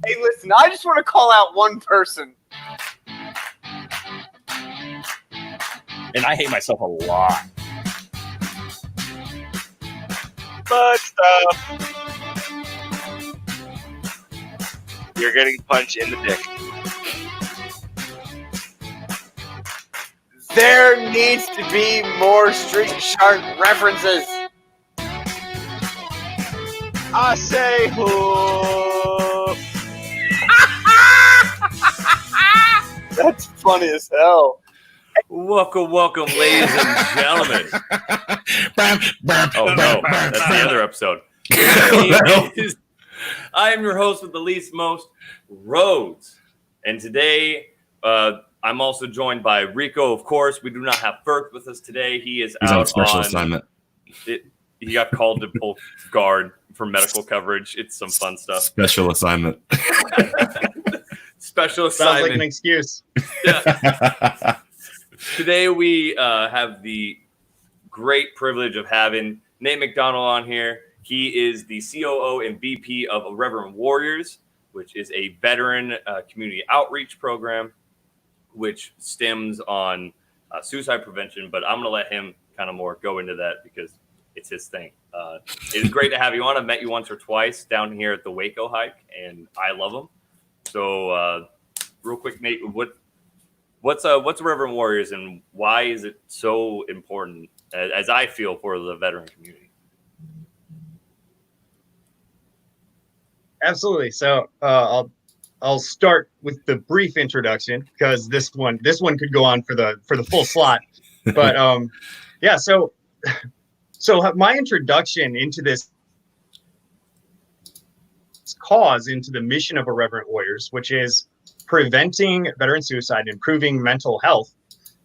Hey, listen, I just want to call out one person. And I hate myself a lot. But you're getting punched in the dick. There needs to be more Street Shark references. I say who? That's funny as hell. Welcome, ladies and gentlemen. Oh no, that's the other episode. I am your host with the least most, Rhodes. And today, I'm also joined by Rico, of course. We do not have Burke with us today. He's out on special assignment. He got called to pull guard for medical coverage. It's some fun stuff. Special assignment. Special assignment. Sounds like an excuse. Yeah. Today we have the great privilege of having Nate Mcdonald on here. He is the COO and VP of Irreverent Warriors, which is a veteran community outreach program, which stems on suicide prevention. But I'm going to let him kind of more go into that because it's his thing. It is great to have you on. I've met you once or twice down here at the Waco hike, and I love them. So real quick, Nate, what's Irreverent Warriors and why is it so important, as I feel, for the veteran community? Absolutely. So I'll start with the brief introduction because this one could go on for the full slot. But yeah. So my introduction into this cause, into the mission of Irreverent Warriors, which is preventing veteran suicide and improving mental health,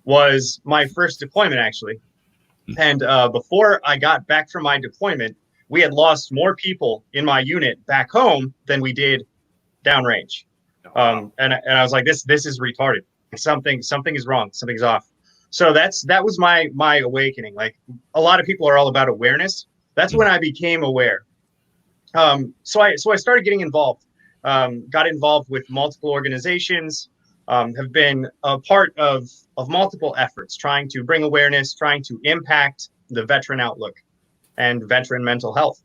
was my first deployment, actually. And before I got back from my deployment, we had lost more people in my unit back home than we did downrange. And I was like, this is retarded. Something is wrong. Something's off. So that was my awakening. Like, a lot of people are all about awareness. That's when I became aware. So I started getting involved. Got involved with multiple organizations. Have been a part of multiple efforts trying to bring awareness, trying to impact the veteran outlook and veteran mental health.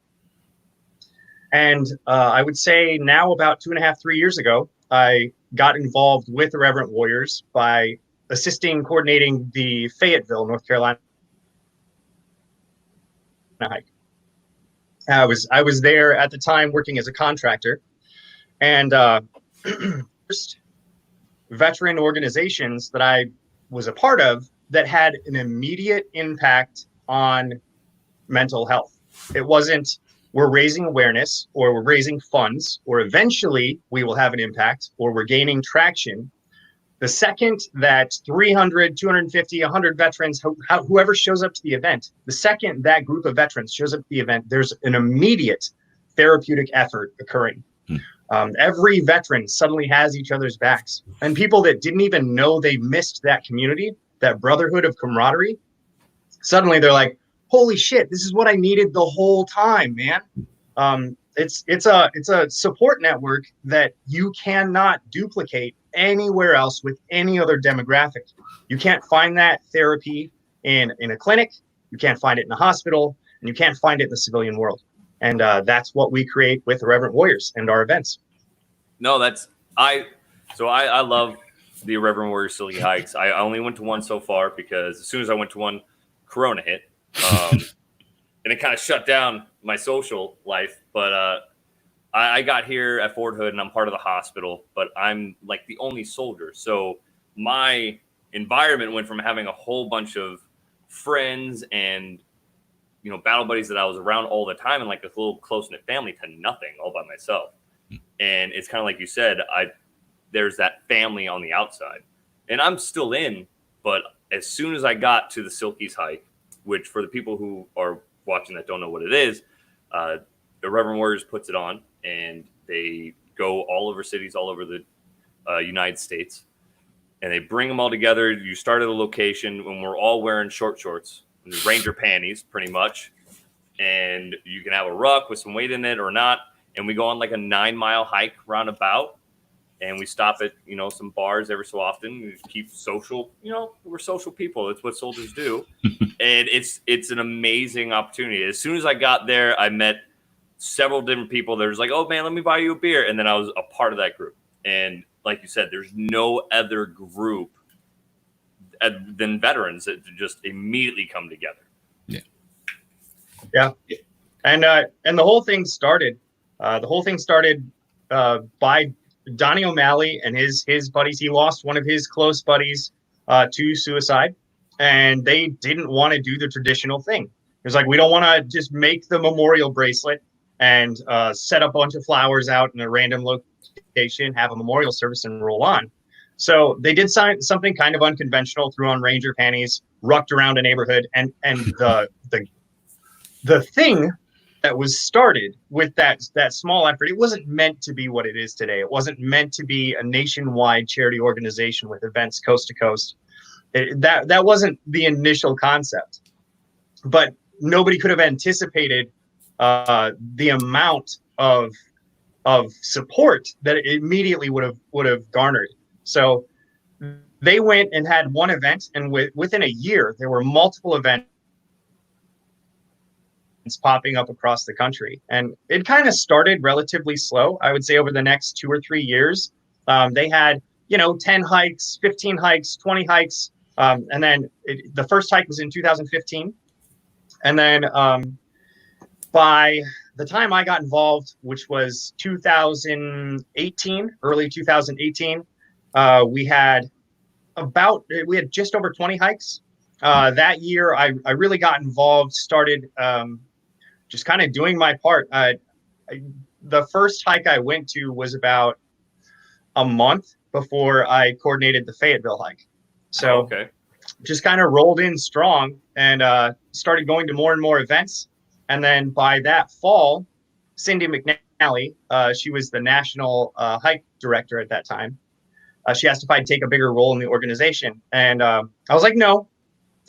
And I would say now, about 2.5, 3 years ago, I got involved with Irreverent Warriors by coordinating the Fayetteville, North Carolina hike. I was there at the time working as a contractor, and first veteran organizations that I was a part of that had an immediate impact on mental health. It wasn't, we're raising awareness or we're raising funds or eventually we will have an impact or we're gaining traction. The second that 300, 250, 100 veterans, whoever shows up to the event, the second that group of veterans shows up to the event, there's an immediate therapeutic effort occurring. Every veteran suddenly has each other's backs. And people that didn't even know they missed that community, that brotherhood of camaraderie, suddenly they're like, holy shit, this is what I needed the whole time, man. It's a support network that you cannot duplicate anywhere else with any other demographic. You can't find that therapy in a clinic, you can't find it in a hospital, and you can't find it in the civilian world. And that's what we create with Irreverent Warriors and our events. No, I love the Irreverent Warriors Silky Hikes. I only went to one so far because as soon as I went to one, Corona hit. And it kind of shut down my social life. But I got here at Fort Hood and I'm part of the hospital, but I'm like the only soldier. So my environment went from having a whole bunch of friends and, you know, battle buddies that I was around all the time and like a little close-knit family to nothing all by myself. And it's kind of like you said, there's that family on the outside. And I'm still in, but as soon as I got to the Silkies hike, which for the people who are watching that don't know what it is, Irreverent Warriors puts it on, and they go all over cities, all over the United States, and they bring them all together. You start at a location when we're all wearing short shorts, Ranger panties, pretty much, and you can have a ruck with some weight in it or not. and we go on like a 9-mile hike roundabout. And we stop at, some bars every so often. We keep social. We're social people. It's what soldiers do. And it's an amazing opportunity. As soon as I got there, I met several different people. There's like, oh man, let me buy you a beer. And then I was a part of that group. And like you said, there's no other group than veterans that just immediately come together. Yeah. And the whole thing started. By Donnie O'Malley and his buddies. He lost one of his close buddies to suicide, and they didn't want to do the traditional thing. It was like, we don't want to just make the memorial bracelet and set a bunch of flowers out in a random location, have a memorial service, and roll on. So they did something kind of unconventional, threw on Ranger panties, rucked around a neighborhood, and the thing that was started with that small effort, it wasn't meant to be what it is today. It wasn't meant to be a nationwide charity organization with events coast to coast. That wasn't the initial concept, but nobody could have anticipated the amount of support that it immediately would have garnered. So they went and had one event, and within a year there were multiple events popping up across the country. And it kind of started relatively slow. I would say over the next 2 or 3 years, they had, 10 hikes, 15 hikes, 20 hikes. And then the first hike was in 2015. And then by the time I got involved, which was 2018, early 2018, we had just over 20 hikes. That year, I really got involved, started just kind of doing my part. The first hike I went to was about a month before I coordinated the Fayetteville hike. So just kind of rolled in strong and started going to more and more events. And then by that fall, Cindy McNally, she was the national hike director at that time. She asked if I'd take a bigger role in the organization. And I was like, no,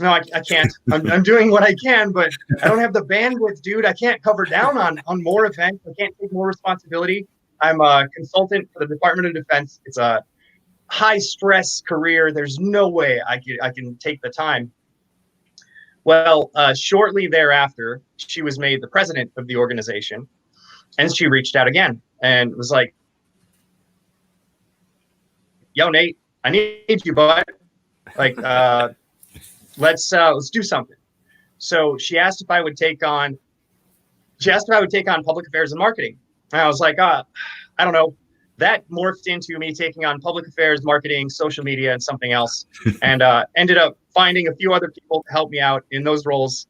I can't. I'm doing what I can, but I don't have the bandwidth, dude. I can't cover down on more events. I can't take more responsibility. I'm a consultant for the Department of Defense. It's a high stress career. There's no way I can take the time. Well, shortly thereafter, she was made the president of the organization, and she reached out again and was like, "Yo, Nate, I need you, bud. Like, let's do something." So she asked if I would take on public affairs and marketing. And I was like, I don't know. That morphed into me taking on public affairs, marketing, social media, and something else, and ended up finding a few other people to help me out in those roles.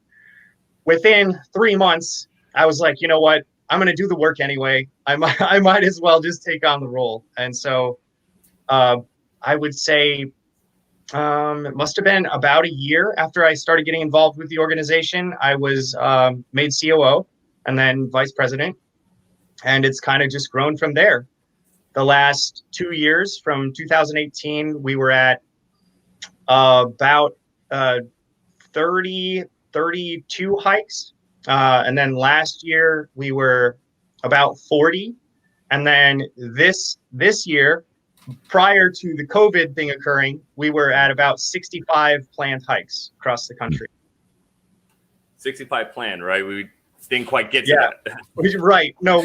Within 3 months, I was like, you know what? I'm going to do the work anyway. I might as well just take on the role. And so I would say it must have been about a year after I started getting involved with the organization. I was made COO and then vice president, and it's kind of just grown from there. The last 2 years, from 2018, we were at about 32 hikes. And then last year we were about 40. And then this year, prior to the COVID thing occurring, we were at about 65 planned hikes across the country. 65 planned, right? We didn't quite get to that. Right. No,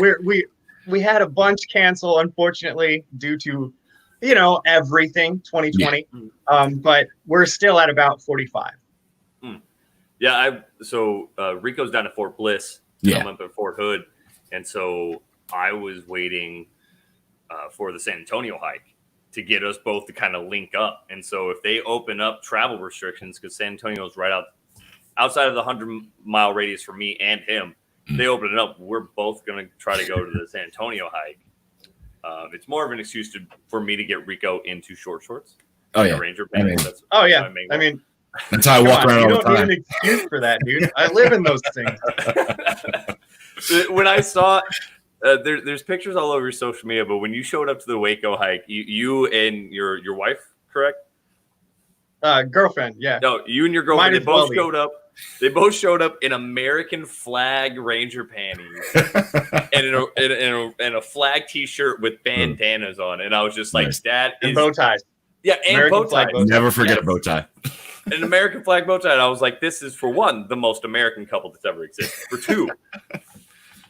we had a bunch cancel, unfortunately, due to, everything 2020. Yeah. But we're still at about 45. Yeah. So Rico's down at Fort Bliss. Yeah. I'm up at Fort Hood. And so I was waiting for the San Antonio hike to get us both to kind of link up. And so if they open up travel restrictions, because San Antonio is right outside of the 100-mile radius for me and him, they open it up, we're both going to try to go to the San Antonio hike. It's more of an excuse for me to get Rico into short shorts. Oh, yeah. Ranger pants. I mean, that's how I walk around all the time. You don't need an excuse for that, dude. I live in those things. When I saw there's pictures all over social media, but when you showed up to the Waco hike, you and your wife, correct? Girlfriend, yeah. No, you and your girlfriend, they both showed up. They both showed up in American flag Ranger panties and in a flag T-shirt with bandanas on, and I was just like, Nice. "That is And bow ties. yeah, and American bow flag tie, bow tie. Never forget Yes. a bow tie. an American flag bow tie." And I was like, "This is for one, the most American couple that's ever existed. For two,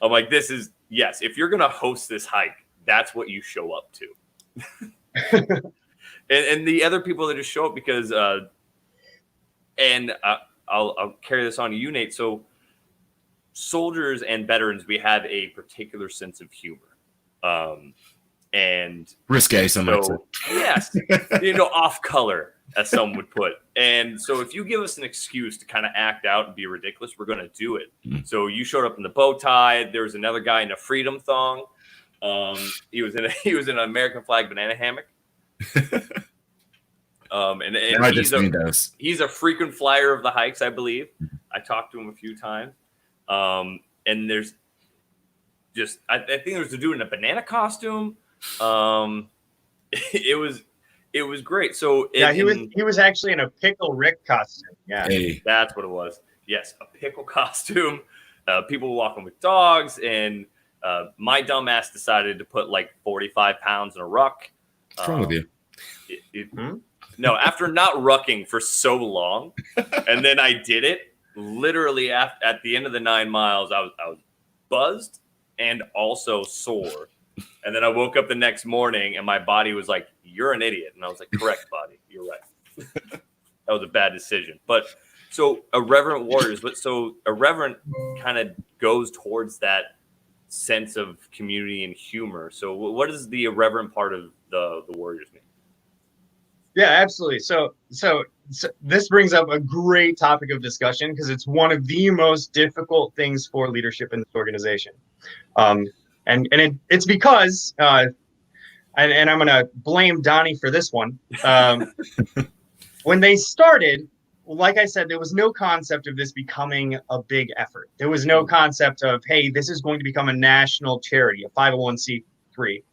I'm like, this is yes. If you're gonna host this hike, that's what you show up to." and the other people that just show up because, I'll carry this on to you, Nate. So, soldiers and veterans, we have a particular sense of humor, and Risque, some might say. so yes, off color, as some would put. And so, if you give us an excuse to kind of act out and be ridiculous, we're going to do it. So, you showed up in the bow tie. There was another guy in a freedom thong. He was in an American flag banana hammock. And he's a frequent flyer of the hikes, I believe. I talked to him a few times. And there's just I think there was a dude in a banana costume. It was great. So he was actually in a Pickle Rick costume. Yeah, Hey. That's what it was. Yes, a pickle costume. People walking with dogs, and my dumbass decided to put like 45 pounds in a ruck. What's wrong with you? No, after not rucking for so long, and then I did it. Literally at the end of the 9 miles, I was buzzed and also sore. And then I woke up the next morning, and my body was like, "You're an idiot," and I was like, "Correct, body, you're right." That was a bad decision. But so Irreverent Warriors, Irreverent kind of goes towards that sense of community and humor. So what is the irreverent part of the Warriors mean? Yeah, absolutely. So this brings up a great topic of discussion because it's one of the most difficult things for leadership in this organization. It's because, and I'm going to blame Donnie for this one. When they started, like I said, there was no concept of this becoming a big effort. There was no concept of, hey, this is going to become a national charity, a 501c3.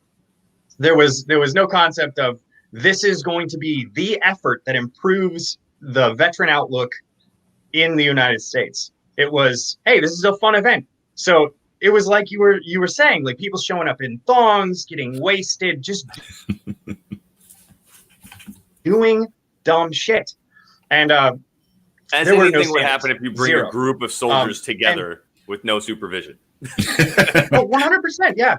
There was no concept of, this is going to be the effort that improves the veteran outlook in the United States. It was, hey, this is a fun event. So it was like you were saying, like people showing up in thongs, getting wasted, just doing dumb shit. And as anything would happen if you bring Zero. a group of soldiers together with no supervision. 100%, yeah,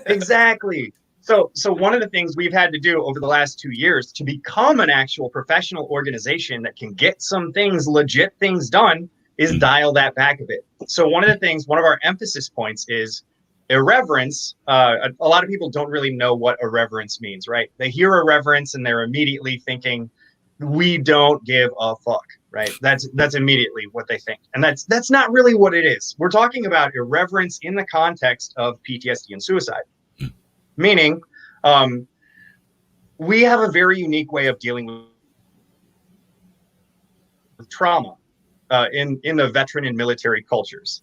exactly. So one of the things we've had to do over the last 2 years to become an actual professional organization that can get some legit things done is dial that back a bit. So one of our emphasis points is irreverence. A lot of people don't really know what irreverence means, right? They hear irreverence and they're immediately thinking, we don't give a fuck, right? That's immediately what they think. And that's not really what it is. We're talking about irreverence in the context of PTSD and suicide. Meaning, we have a very unique way of dealing with trauma in the veteran and military cultures.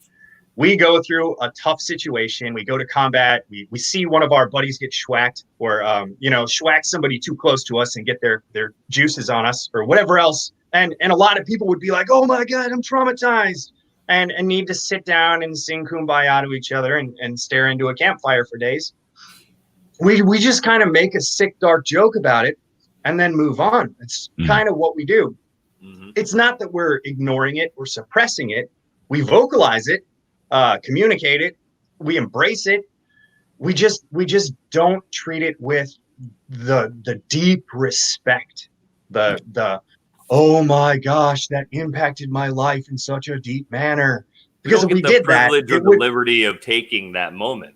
We go through a tough situation. We go to combat. We see one of our buddies get schwacked or, schwack somebody too close to us and get their juices on us or whatever else. And a lot of people would be like, oh my God, I'm traumatized, and need to sit down and sing Kumbaya to each other and stare into a campfire for days. We just kind of make a sick, dark joke about it and then move on. It's kind of what we do. Mm-hmm. It's not that we're ignoring it or suppressing it. We vocalize it, communicate it, we embrace it. We just don't treat it with the deep respect, the oh my gosh, that impacted my life in such a deep manner. Because if we did that, the liberty of taking that moment.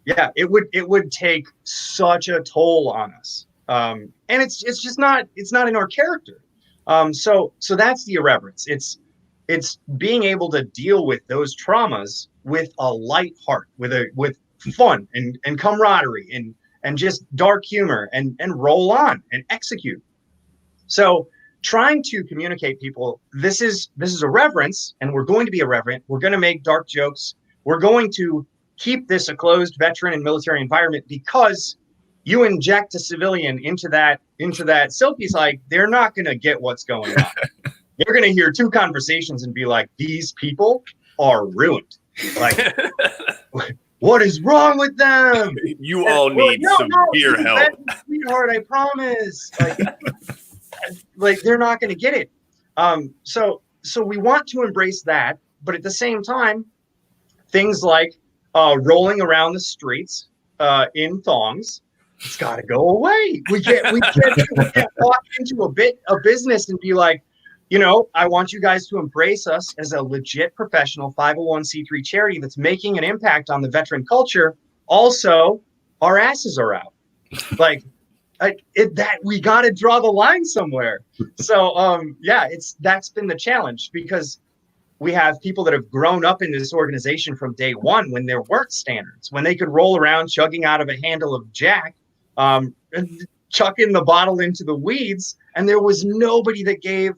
Yeah, it would take such a toll on us, and it's just not in our character. So that's the irreverence. It's being able to deal with those traumas with a light heart, with fun and camaraderie and just dark humor and roll on and execute. So trying to communicate people, this is irreverence, and we're going to be irreverent. We're going to make dark jokes. We're going to keep this a closed veteran and military environment because you inject a civilian into that silky like they're not going to get what's going on. you're going to hear two conversations and be like, these people are ruined. Like, what is wrong with them? You all need severe help. Sweetheart, I promise. Like they're not going to get it. So we want to embrace that, but at the same time, things like rolling around the streets in thongs, it's got to go away. We can't walk into a business and be like, I want you guys to embrace us as a legit professional 501c3 charity that's making an impact on the veteran culture. Also, our asses are out. Like that we got to draw the line somewhere. So that's been the challenge, because we have people that have grown up in this organization from day one when there weren't standards, when they could roll around chugging out of a handle of Jack, and chucking the bottle into the weeds, and there was nobody that gave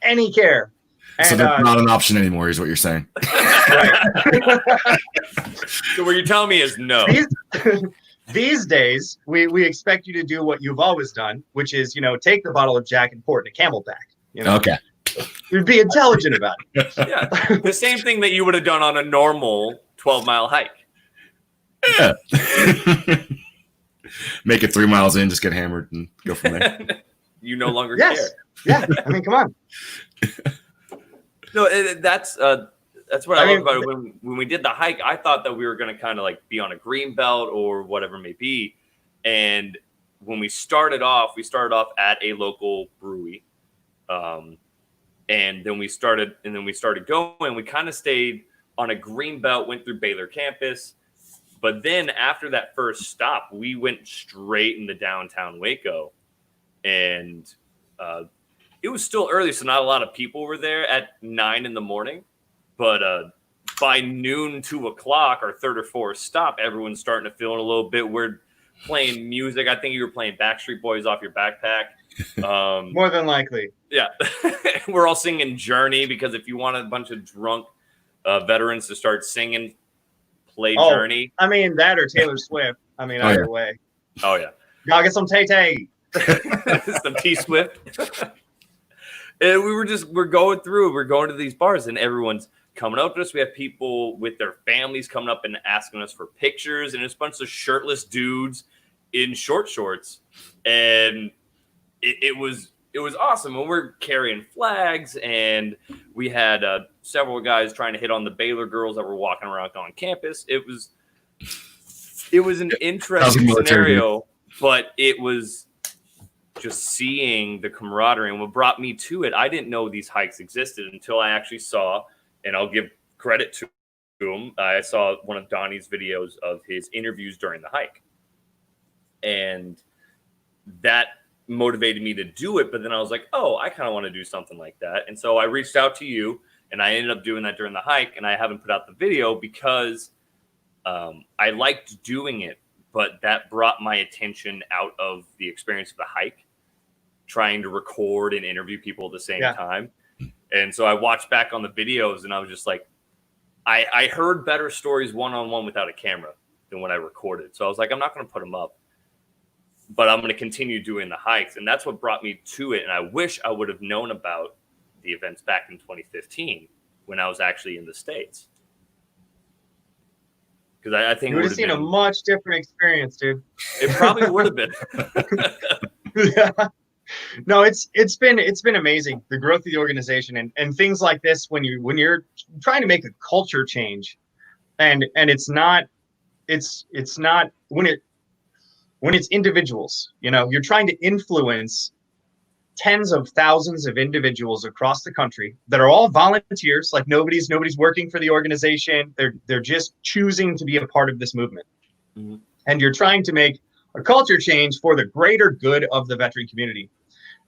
any care. And, so that's not an option anymore, is what you're saying. Right. So what you're telling me is no. These days, we expect you to do what you've always done, which is, take the bottle of Jack and pour it in a Camelback. Okay. You'd be intelligent about it. Yeah. The same thing that you would have done on a normal 12-mile hike. Yeah. Make it 3 miles in, just get hammered and go from there. You no longer care. Yeah. I mean, come on. No, that's what I love about it. When we did the hike, I thought that we were going to kind of like be on a green belt or whatever it may be. And when we started off at a local brewery. And then we started going. We kind of stayed on a green belt, went through Baylor campus. But then after that first stop, we went straight into downtown Waco. And it was still early, so not a lot of people were there at 9 a.m. But by noon, 2 o'clock, our third or fourth stop, everyone's starting to feel a little bit weird, playing music. I think you were playing Backstreet Boys off your backpack. More than likely. Yeah. We're all singing Journey, because if you want a bunch of drunk veterans to start singing, play Journey. I mean, that or Taylor Swift. I mean, either way. Oh, yeah. Y'all get some Tay-Tay. Some T-Swift. And we're going to these bars, and everyone's coming up to us. We have people with their families coming up and asking us for pictures, and it's a bunch of shirtless dudes in short shorts. And it was awesome. And we're carrying flags, and we had several guys trying to hit on the Baylor girls that were walking around on campus. It was an interesting scenario, but it was just seeing the camaraderie. And what brought me to it, I didn't know these hikes existed until I actually saw, and I'll give credit to him, I saw one of Donnie's videos of his interviews during the hike. And that motivated me to do it. But then I was like, oh, I kind of want to do something like that. And so I reached out to you, and I ended up doing that during the hike. And I haven't put out the video because I liked doing it, but that brought my attention out of the experience of the hike, trying to record and interview people at the same time. And so I watched back on the videos, and I was just like, I heard better stories one-on-one without a camera than when I recorded. So I was like, I'm not going to put them up, but I'm going to continue doing the hikes. And that's what brought me to it. And I wish I would have known about the events back in 2015 when I was actually in the States. Because I think you would have seen a much different experience, dude. It probably would have been. Yeah. No, it's been amazing, the growth of the organization and things like this when you're trying to make a culture change, and it's not when it's individuals, you're trying to influence tens of thousands of individuals across the country that are all volunteers. Like nobody's working for the organization. They're just choosing to be a part of this movement. Mm-hmm. And you're trying to make a culture change for the greater good of the veteran community.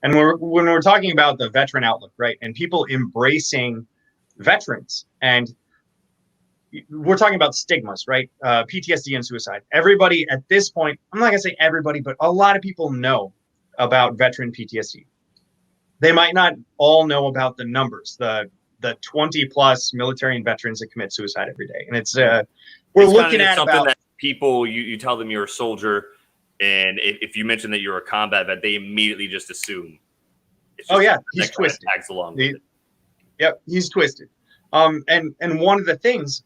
And when we're talking about the veteran outlook, right, and people embracing veterans, and we're talking about stigmas, right, PTSD and suicide. Everybody at this point, I'm not gonna say everybody, but a lot of people know about veteran PTSD. They might not all know about the numbers, the 20 plus military and veterans that commit suicide every day. And it's looking at something about that people, you tell them you're a soldier, and if you mention that you're a combat vet, they immediately just assume It's Oh just yeah, that he's kind of twisted. tags along with it. Yep, he's twisted. And one of the things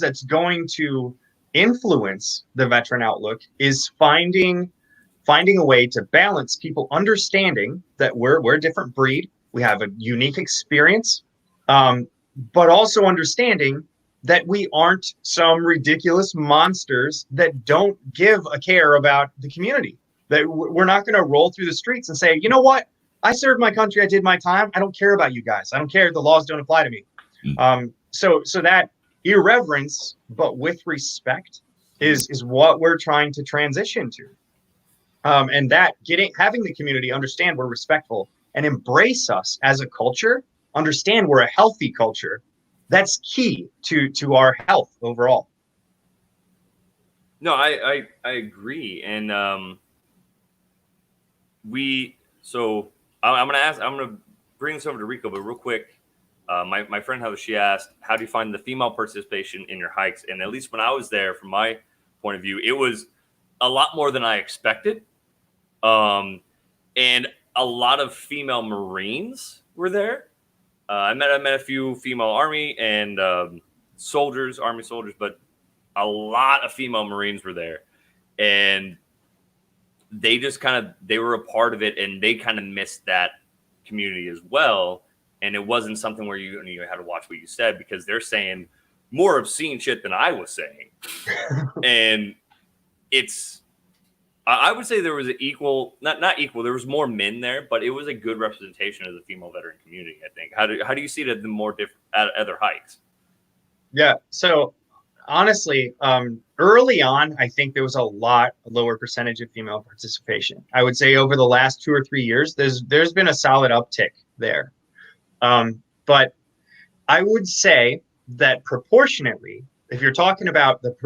that's going to influence the veteran outlook is finding a way to balance people understanding that we're a different breed, we have a unique experience, but also understanding that we aren't some ridiculous monsters that don't give a care about the community. That we're not going to roll through the streets and say, you know what, I served my country, I did my time, I don't care about you guys, I don't care, the laws don't apply to me. So that irreverence, but with respect, is what we're trying to transition to. And that having the community understand we're respectful and embrace us as a culture, understand we're a healthy culture, that's key to our health overall. No, I agree, and I'm gonna bring this over to Rico, but real quick, my friend Heather, she asked, how do you find the female participation in your hikes? And at least when I was there, from my point of view, it was a lot more than I expected. And a lot of female Marines were there. I met a few female Army and Army soldiers, but a lot of female Marines were there, and they just they were a part of it, and they kind of missed that community as well. And it wasn't something where you had to watch what you said, because they're saying more obscene shit than I was saying. And I would say there was an equal, not equal, there was more men there, but it was a good representation of the female veteran community, I think. How do you see it at the more different at other hikes? Yeah. So honestly, early on, I think there was a lower percentage of female participation. I would say over the last 2 or 3 years, there's been a solid uptick there. But I would say that proportionately, if you're talking about the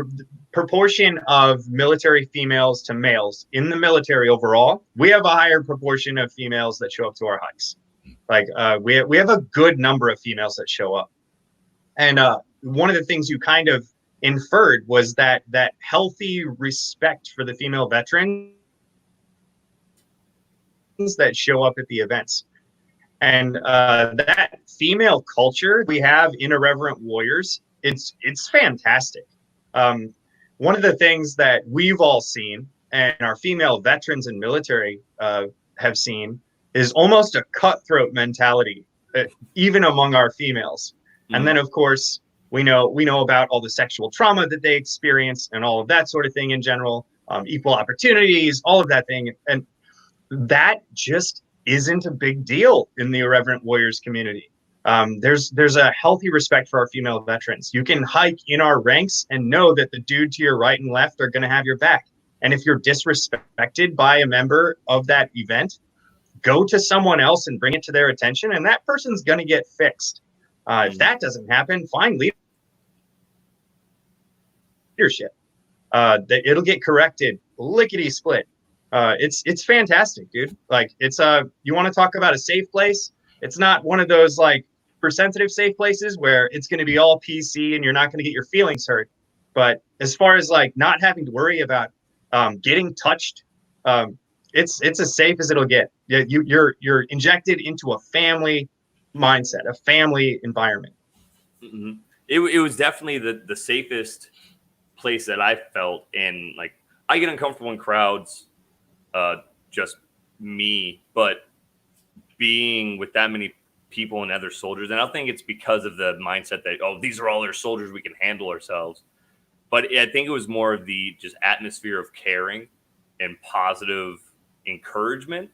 proportion of military females to males in the military overall, we have a higher proportion of females that show up to our hikes. Like we have a good number of females that show up. And one of the things you kind of inferred was that healthy respect for the female veterans that show up at the events. And that female culture we have in Irreverent Warriors, it's fantastic. One of the things that we've all seen, and our female veterans and military have seen, is almost a cutthroat mentality, even among our females. And then, of course, we know about all the sexual trauma that they experience and all of that sort of thing in general, equal opportunities, all of that thing. And that just isn't a big deal in the Irreverent Warriors community. There's a healthy respect for our female veterans. You can hike in our ranks and know that the dude to your right and left are going to have your back. And if you're disrespected by a member of that event, go to someone else and bring it to their attention, and that person's going to get fixed. If that doesn't happen, find leadership. It'll get corrected, lickety split. It's fantastic, dude. Like, it's you want to talk about a safe place? It's not one of those like super sensitive safe places where it's going to be all PC and you're not going to get your feelings hurt. But as far as like not having to worry about getting touched, it's as safe as it'll get. You're injected into a family mindset, a family environment. Mm-hmm. It was definitely the safest place that I felt in. Like, I get uncomfortable in crowds, just me, but being with that many people and other soldiers, and I think it's because of the mindset that, oh, these are all their soldiers, we can handle ourselves. But I think it was more of the just atmosphere of caring and positive encouragement,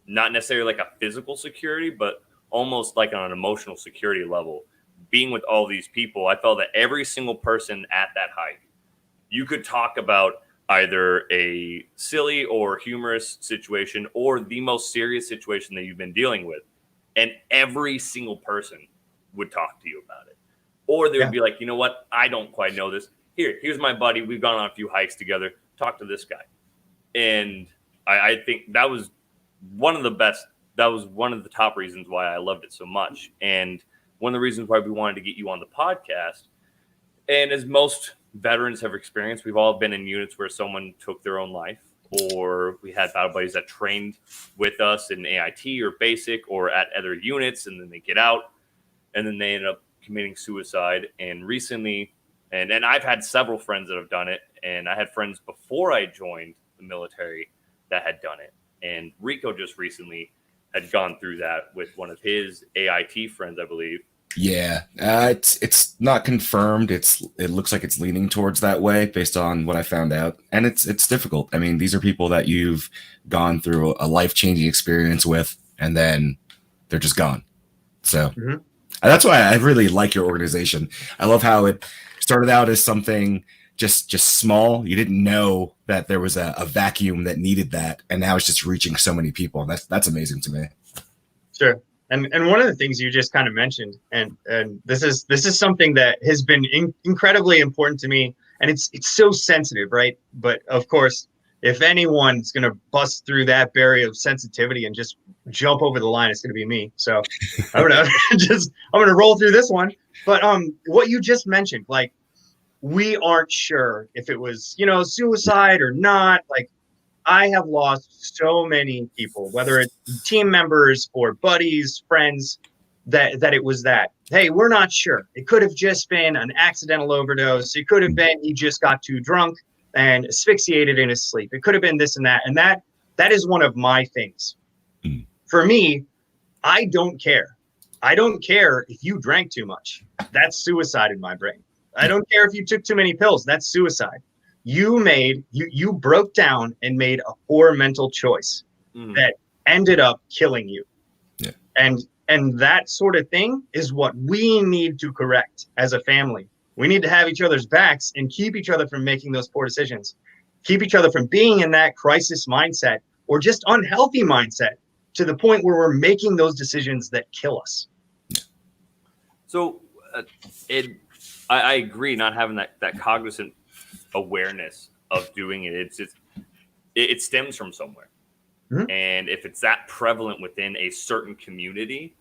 not necessarily like a physical security, but almost like on an emotional security level. Being with all these people, I felt that every single person at that hike, you could talk about either a silly or humorous situation or the most serious situation that you've been dealing with, and every single person would talk to you about it. Or they would be like, you know what, I don't quite know this. Here's my buddy. We've gone on a few hikes together. Talk to this guy. And I think that was one of the best. That was one of the top reasons why I loved it so much. And one of the reasons why we wanted to get you on the podcast. And as most veterans have experienced, we've all been in units where someone took their own life. or we had battle buddies that trained with us in AIT or basic or at other units, and then they get out and then they end up committing suicide. And recently, and I've had several friends that have done it, and I had friends before I joined the military that had done it. And Rico just recently had gone through that with one of his AIT friends, I believe. Yeah, it's not confirmed. It looks like it's leaning towards that way based on what I found out, and it's difficult. I mean, these are people that you've gone through a life-changing experience with, and then they're just gone. So that's why I really like your organization. I love how it started out as something just small. You didn't know that there was a vacuum that needed that, and now it's just reaching so many people. That's amazing to me. Sure. And one of the things you just kind of mentioned, and this is something that has been incredibly important to me, and it's so sensitive, right? But of course, if anyone's going to bust through that barrier of sensitivity and just jump over the line, it's going to be me. So I'm gonna roll through this one. But what you just mentioned, like, we aren't sure if it was, suicide or not. Like, I have lost so many people, whether it's team members or buddies, friends, that it was that. Hey, we're not sure. It could have just been an accidental overdose. It could have been he just got too drunk and asphyxiated in his sleep. It could have been this and that. And that is one of my things. For me, I don't care. I don't care if you drank too much. That's suicide in my brain. I don't care if you took too many pills. That's suicide. You broke down and made a poor mental choice that ended up killing you. Yeah. And that sort of thing is what we need to correct as a family. We need to have each other's backs and keep each other from making those poor decisions. Keep each other from being in that crisis mindset or just unhealthy mindset to the point where we're making those decisions that kill us. So I agree, not having that cognizant awareness of doing it. It stems from somewhere. And if it's that prevalent within a certain community,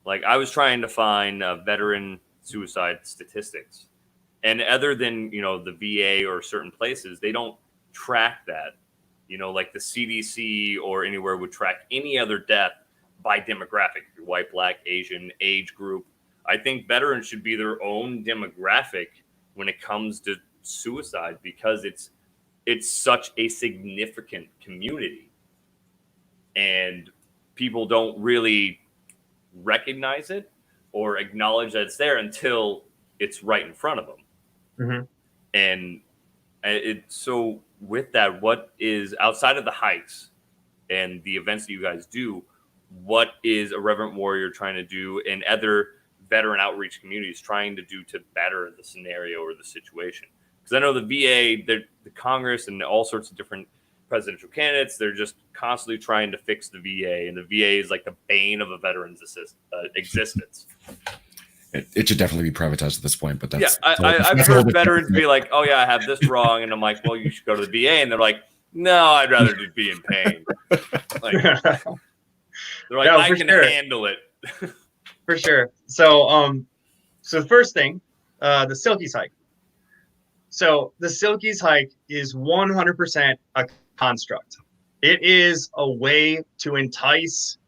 like I was trying to find veteran suicide statistics, and other than the VA or certain places, they don't track that. Like the CDC or anywhere would track any other death by demographic, white, black, Asian, age group. I think veterans should be their own demographic when it comes to suicide, because it's such a significant community, and people don't really recognize it or acknowledge that it's there until it's right in front of them. And so with that, what is outside of the hikes and the events that you guys do, what is Irreverent Warrior trying to do in other veteran outreach communities trying to do to better the scenario or the situation? Because I know the VA, the Congress, and all sorts of different presidential candidates, they're just constantly trying to fix the VA, and the VA is like the bane of a veteran's existence. It should definitely be privatized at this point, but that's I've heard veterans be like, "Oh yeah, I have this wrong," and I'm like, "Well, you should go to the VA," and they're like, "No, I'd rather just be in pain." Like, they're like, No, "I can handle it." For sure. So the first thing, the Silkies hike. So the Silkies hike is 100% a construct. It is a way to entice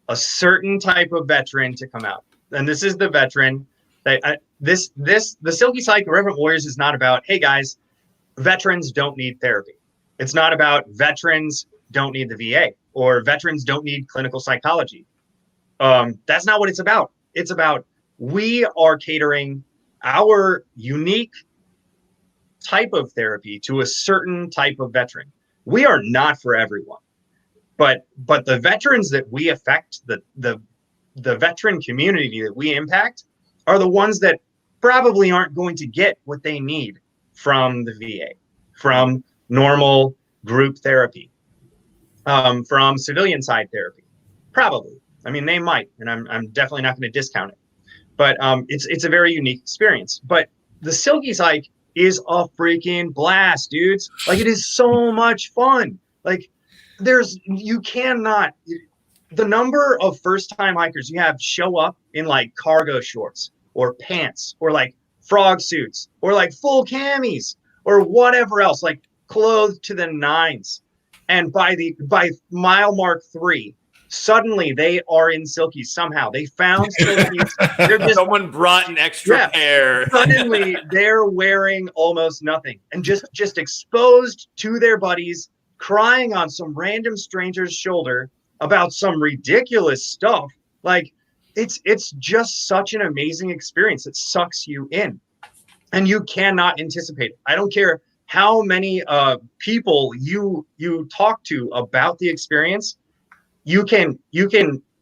a certain type of veteran to come out. And this is the veteran that the Silkies hike, Irreverent Warriors, is not about, hey guys, veterans don't need therapy. It's not about veterans don't need the VA or veterans don't need clinical psychology. That's not what it's about. It's about, we are catering our unique type of therapy to a certain type of veteran. We are not for everyone, but the veterans that we affect, the veteran community that we impact, are the ones that probably aren't going to get what they need from the VA, from normal group therapy, from civilian side therapy. Probably. I mean, they might, and I'm definitely not going to discount it. But it's a very unique experience. But the Silkies hike is a freaking blast, dudes. Like, it is so much fun. Like, you cannot, the number of first-time hikers you have show up in like cargo shorts or pants or like frog suits or like full camis or whatever else, like clothed to the nines. And by mile mark 3, suddenly they are in silkies somehow. They found silkies. They're just, Someone brought an extra pair. Suddenly they're wearing almost nothing and just exposed to their buddies, crying on some random stranger's shoulder about some ridiculous stuff. Like it's just such an amazing experience. It sucks you in, and you cannot anticipate it. I don't care how many people you talk to about the experience. You can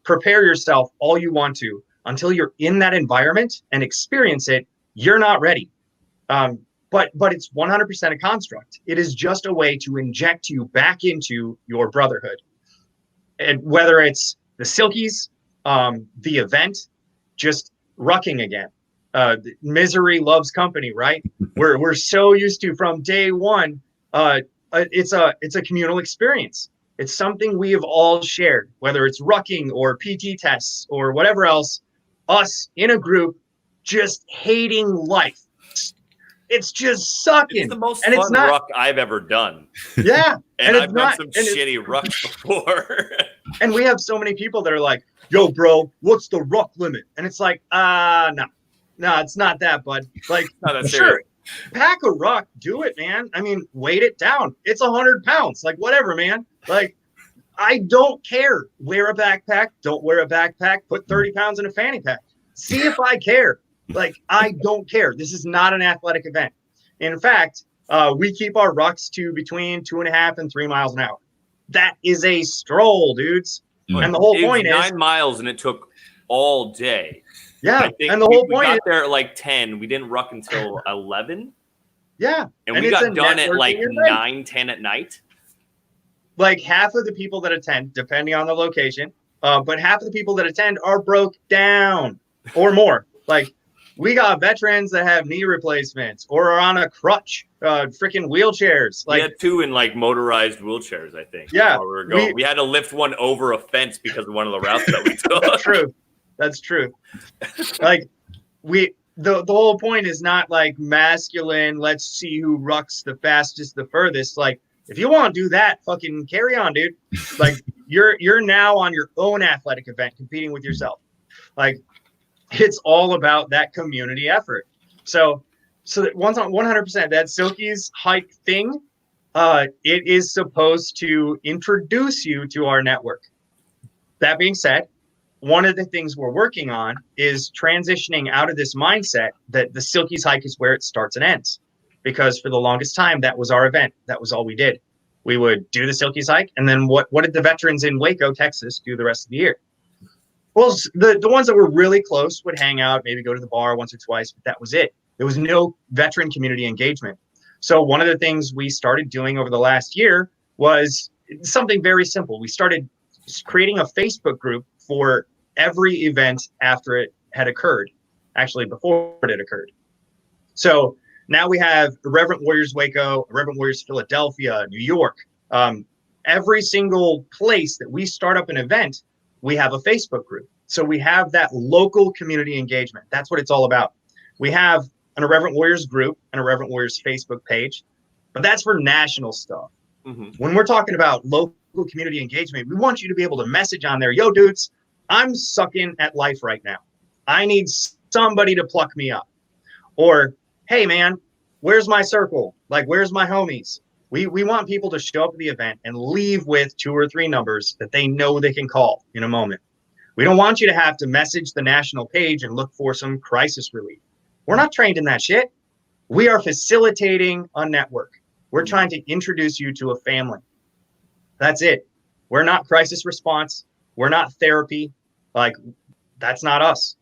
prepare yourself all you want to until you're in that environment and experience it. You're not ready. But it's 100% a construct. It is just a way to inject you back into your brotherhood. And whether it's the Silkies, the event, just rucking again. Misery loves company, right? We're so used to from day one. It's a communal experience. It's something we have all shared, whether it's rucking or PT tests or whatever else. Us in a group just hating life. It's just sucking. It's the most and fun ruck I've ever done. Yeah. and I've done some shitty rucks before. And we have so many people that are like, yo, bro, what's the ruck limit? And it's like, no, it's not that, bud. Like, sure, pack a ruck, do it, man. I mean, weight it down. It's 100 pounds. Like, whatever, man. Like, I don't care. Wear a backpack. Don't wear a backpack. Put 30 pounds in a fanny pack. See if I care. Like, I don't care. This is not an athletic event. In fact, we keep our rucks to between 2.5 and 3 miles an hour. That is a stroll, dudes. And the whole point is 9 miles, and it took all day. Yeah, and the whole point we got there at like 10. We didn't ruck until 11. Yeah, and we got done at like 9, 10 at night. Like half of the people that attend, depending on the location, but half of the people that attend are broke down or more. Like, we got veterans that have knee replacements or are on a crutch, freaking wheelchairs. Like, we had 2 in like motorized wheelchairs, I think. Yeah, we had to lift one over a fence because of one of the routes that we took. That's true. Like, the whole point is not like masculine. Let's see who rucks the fastest, the furthest. Like, if you want to do that, fucking carry on, dude. Like, you're now on your own athletic event, competing with yourself. Like, it's all about that community effort. So that 100%, that Silkies hike thing, it is supposed to introduce you to our network. That being said, one of the things we're working on is transitioning out of this mindset that the Silkies hike is where it starts and ends. Because for the longest time, that was our event. That was all we did. We would do the Silkies hike, and then what did the veterans in Waco, Texas, do the rest of the year? Well, the ones that were really close would hang out, maybe go to the bar once or twice, but that was it. There was no veteran community engagement. So one of the things we started doing over the last year was something very simple. We started creating a Facebook group for every event after it had occurred, actually before it had occurred. So now we have Irreverent Warriors Waco, Irreverent Warriors Philadelphia, New York. Every single place that we start up an event, we have a Facebook group. So we have that local community engagement. That's what it's all about. We have an Irreverent Warriors group, an Irreverent Warriors Facebook page, but that's for national stuff. Mm-hmm. When we're talking about local community engagement, we want you to be able to message on there, yo, dudes, I'm sucking at life right now. I need somebody to pluck me up. Or, hey, man, where's my circle? Like, where's my homies? We want people to show up at the event and leave with 2 or 3 numbers that they know they can call in a moment. We don't want you to have to message the national page and look for some crisis relief. We're not trained in that shit. We are facilitating a network. We're trying to introduce you to a family. That's it. We're not crisis response. We're not therapy. Like, that's not us.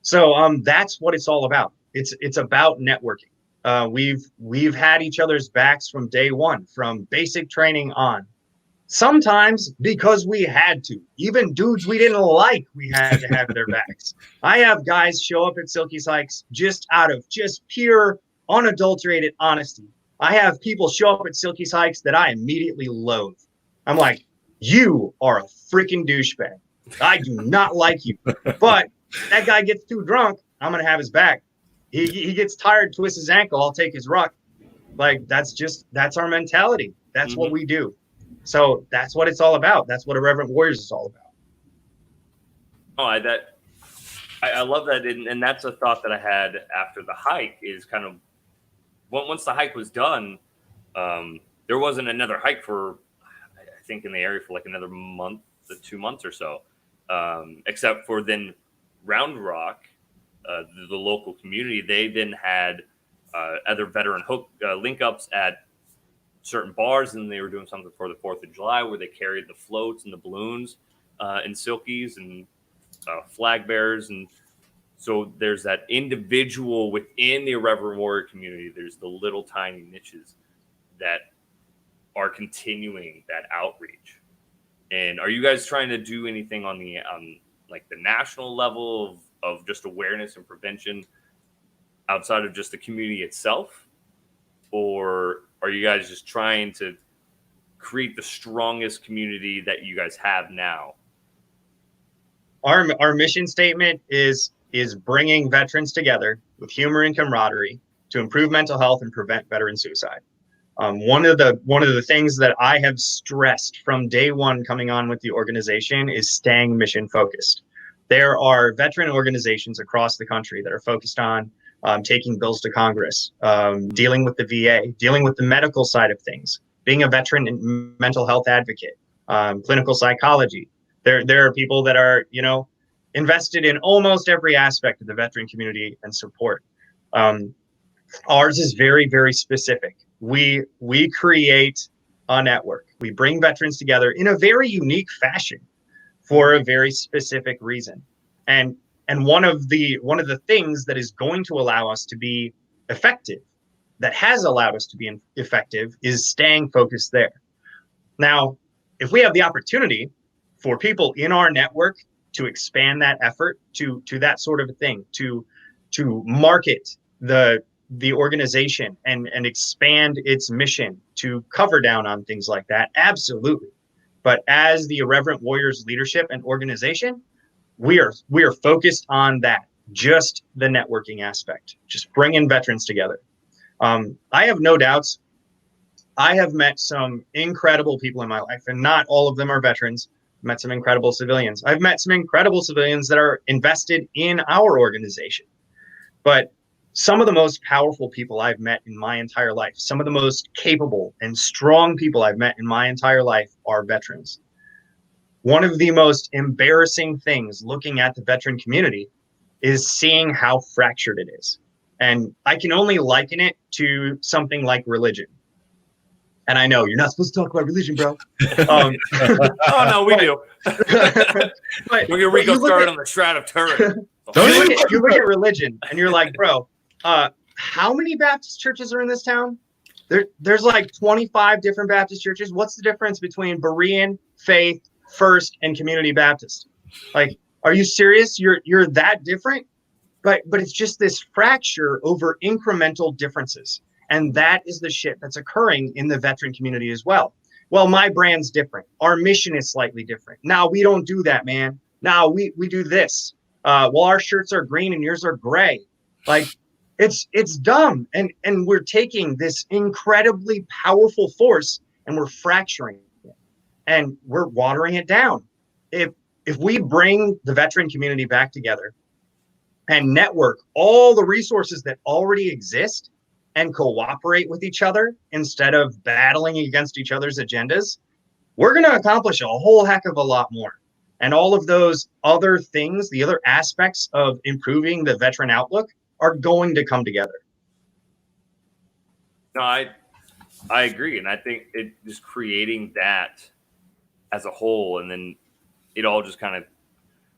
So that's what it's all about. It's about networking. We've had each other's backs from day one, from basic training on. Sometimes because we had to. Even dudes we didn't like, we had to have their backs. I have guys show up at Silkies hikes just out of just pure, unadulterated honesty. I have people show up at Silkies hikes that I immediately loathe. I'm like, you are a freaking douchebag. I do not like you. But that guy gets too drunk, I'm going to have his back. He gets tired, twists his ankle, I'll take his ruck. Like, that's our mentality. That's what we do. So that's what it's all about. That's what Irreverent Warriors is all about. Oh, I love that, and that's a thought that I had after the hike. Is kind of once the hike was done, there wasn't another hike for, I think, in the area for like another month to 2 months or so, except for then Round Rock, the local community. They then had other veteran link ups at certain bars, and they were doing something for the 4th of July where they carried the floats and the balloons and silkies and flag bearers. And so there's that individual within the Irreverent Warrior community. There's the little tiny niches that are continuing that outreach. And are you guys trying to do anything on the like the national level of just awareness and prevention outside of just the community itself? Or are you guys just trying to create the strongest community that you guys have now? Our mission statement is bringing veterans together with humor and camaraderie to improve mental health and prevent veteran suicide. One of the things that I have stressed from day one coming on with the organization is staying mission focused. There are veteran organizations across the country that are focused on taking bills to Congress, dealing with the VA, dealing with the medical side of things, being a veteran and mental health advocate, clinical psychology. There are people that are, invested in almost every aspect of the veteran community and support. Ours is very, very specific. We create a network. We bring veterans together in a very unique fashion for a very specific reason. And one of the things that is going to allow us to be effective, that has allowed us to be effective, is staying focused there. Now, if we have the opportunity for people in our network to expand that effort to that sort of a thing, to market the organization and expand its mission to cover down on things like that, absolutely. But as the Irreverent Warriors leadership and organization, we are focused on that, just the networking aspect, just bringing veterans together. I have no doubts. I have met some incredible people in my life, and not all of them are veterans. I've met some incredible civilians. I've met some incredible civilians that are invested in our organization. But some of the most powerful people I've met in my entire life, some of the most capable and strong people I've met in my entire life are veterans. One of the most embarrassing things looking at the veteran community is seeing how fractured it is. And I can only liken it to something like religion. And I know you're not supposed to talk about religion, bro. Oh, no, we do. But we're going to go start on the Shroud of Turin. You look at religion and you're like, bro, how many Baptist churches are in this town? There's like 25 different Baptist churches. What's the difference between Berean, Faith, First, and Community Baptist? Like, are you serious? You're that different? But it's just this fracture over incremental differences. And that is the shit that's occurring in the veteran community as well. Well, my brand's different. Our mission is slightly different. Now, we don't do that, man. Now, we do this. Well, our shirts are green and yours are gray. Like, it's dumb. And we're taking this incredibly powerful force and we're fracturing it. And we're watering it down. If we bring the veteran community back together and network all the resources that already exist and cooperate with each other instead of battling against each other's agendas, we're going to accomplish a whole heck of a lot more. And all of those other things, the other aspects of improving the veteran outlook, are going to come together. No, I agree. And I think it just creating that as a whole, and then it all just kind of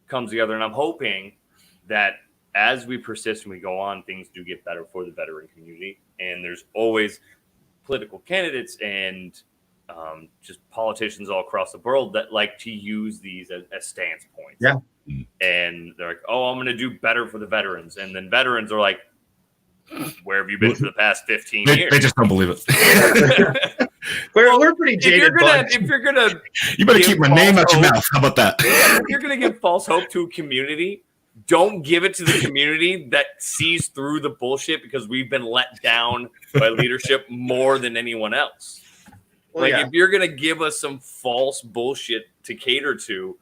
comes together. And I'm hoping that as we persist and we go on, things do get better for the veteran community. And there's always political candidates and just politicians all across the world that like to use these as stance points. Yeah. And they're like, oh, I'm going to do better for the veterans. And then veterans are like, where have you been for the past 15 years? They just don't believe it. We're pretty jaded. If you're gonna, you better keep my name out your mouth. How about that? If you're gonna give false hope to a community, don't give it to the community that sees through the bullshit because we've been let down by leadership more than anyone else. Like, if you're gonna give us some false bullshit to cater to,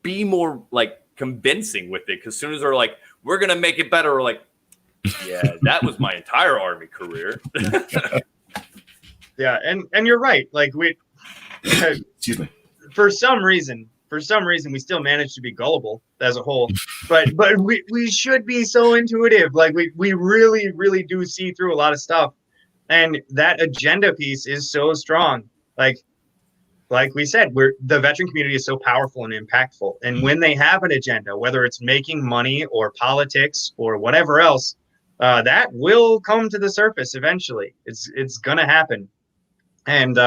be more like convincing with it. Because as soon as they're like, "We're gonna make it better," we're like, "Yeah, that was my entire Army career." Yeah, and you're right. Like Excuse me. For some reason, we still manage to be gullible as a whole. But we should be so intuitive. Like we really, really do see through a lot of stuff. And that agenda piece is so strong. Like we said, the veteran community is so powerful and impactful. And when they have an agenda, whether it's making money or politics or whatever else, that will come to the surface eventually. It's gonna happen. And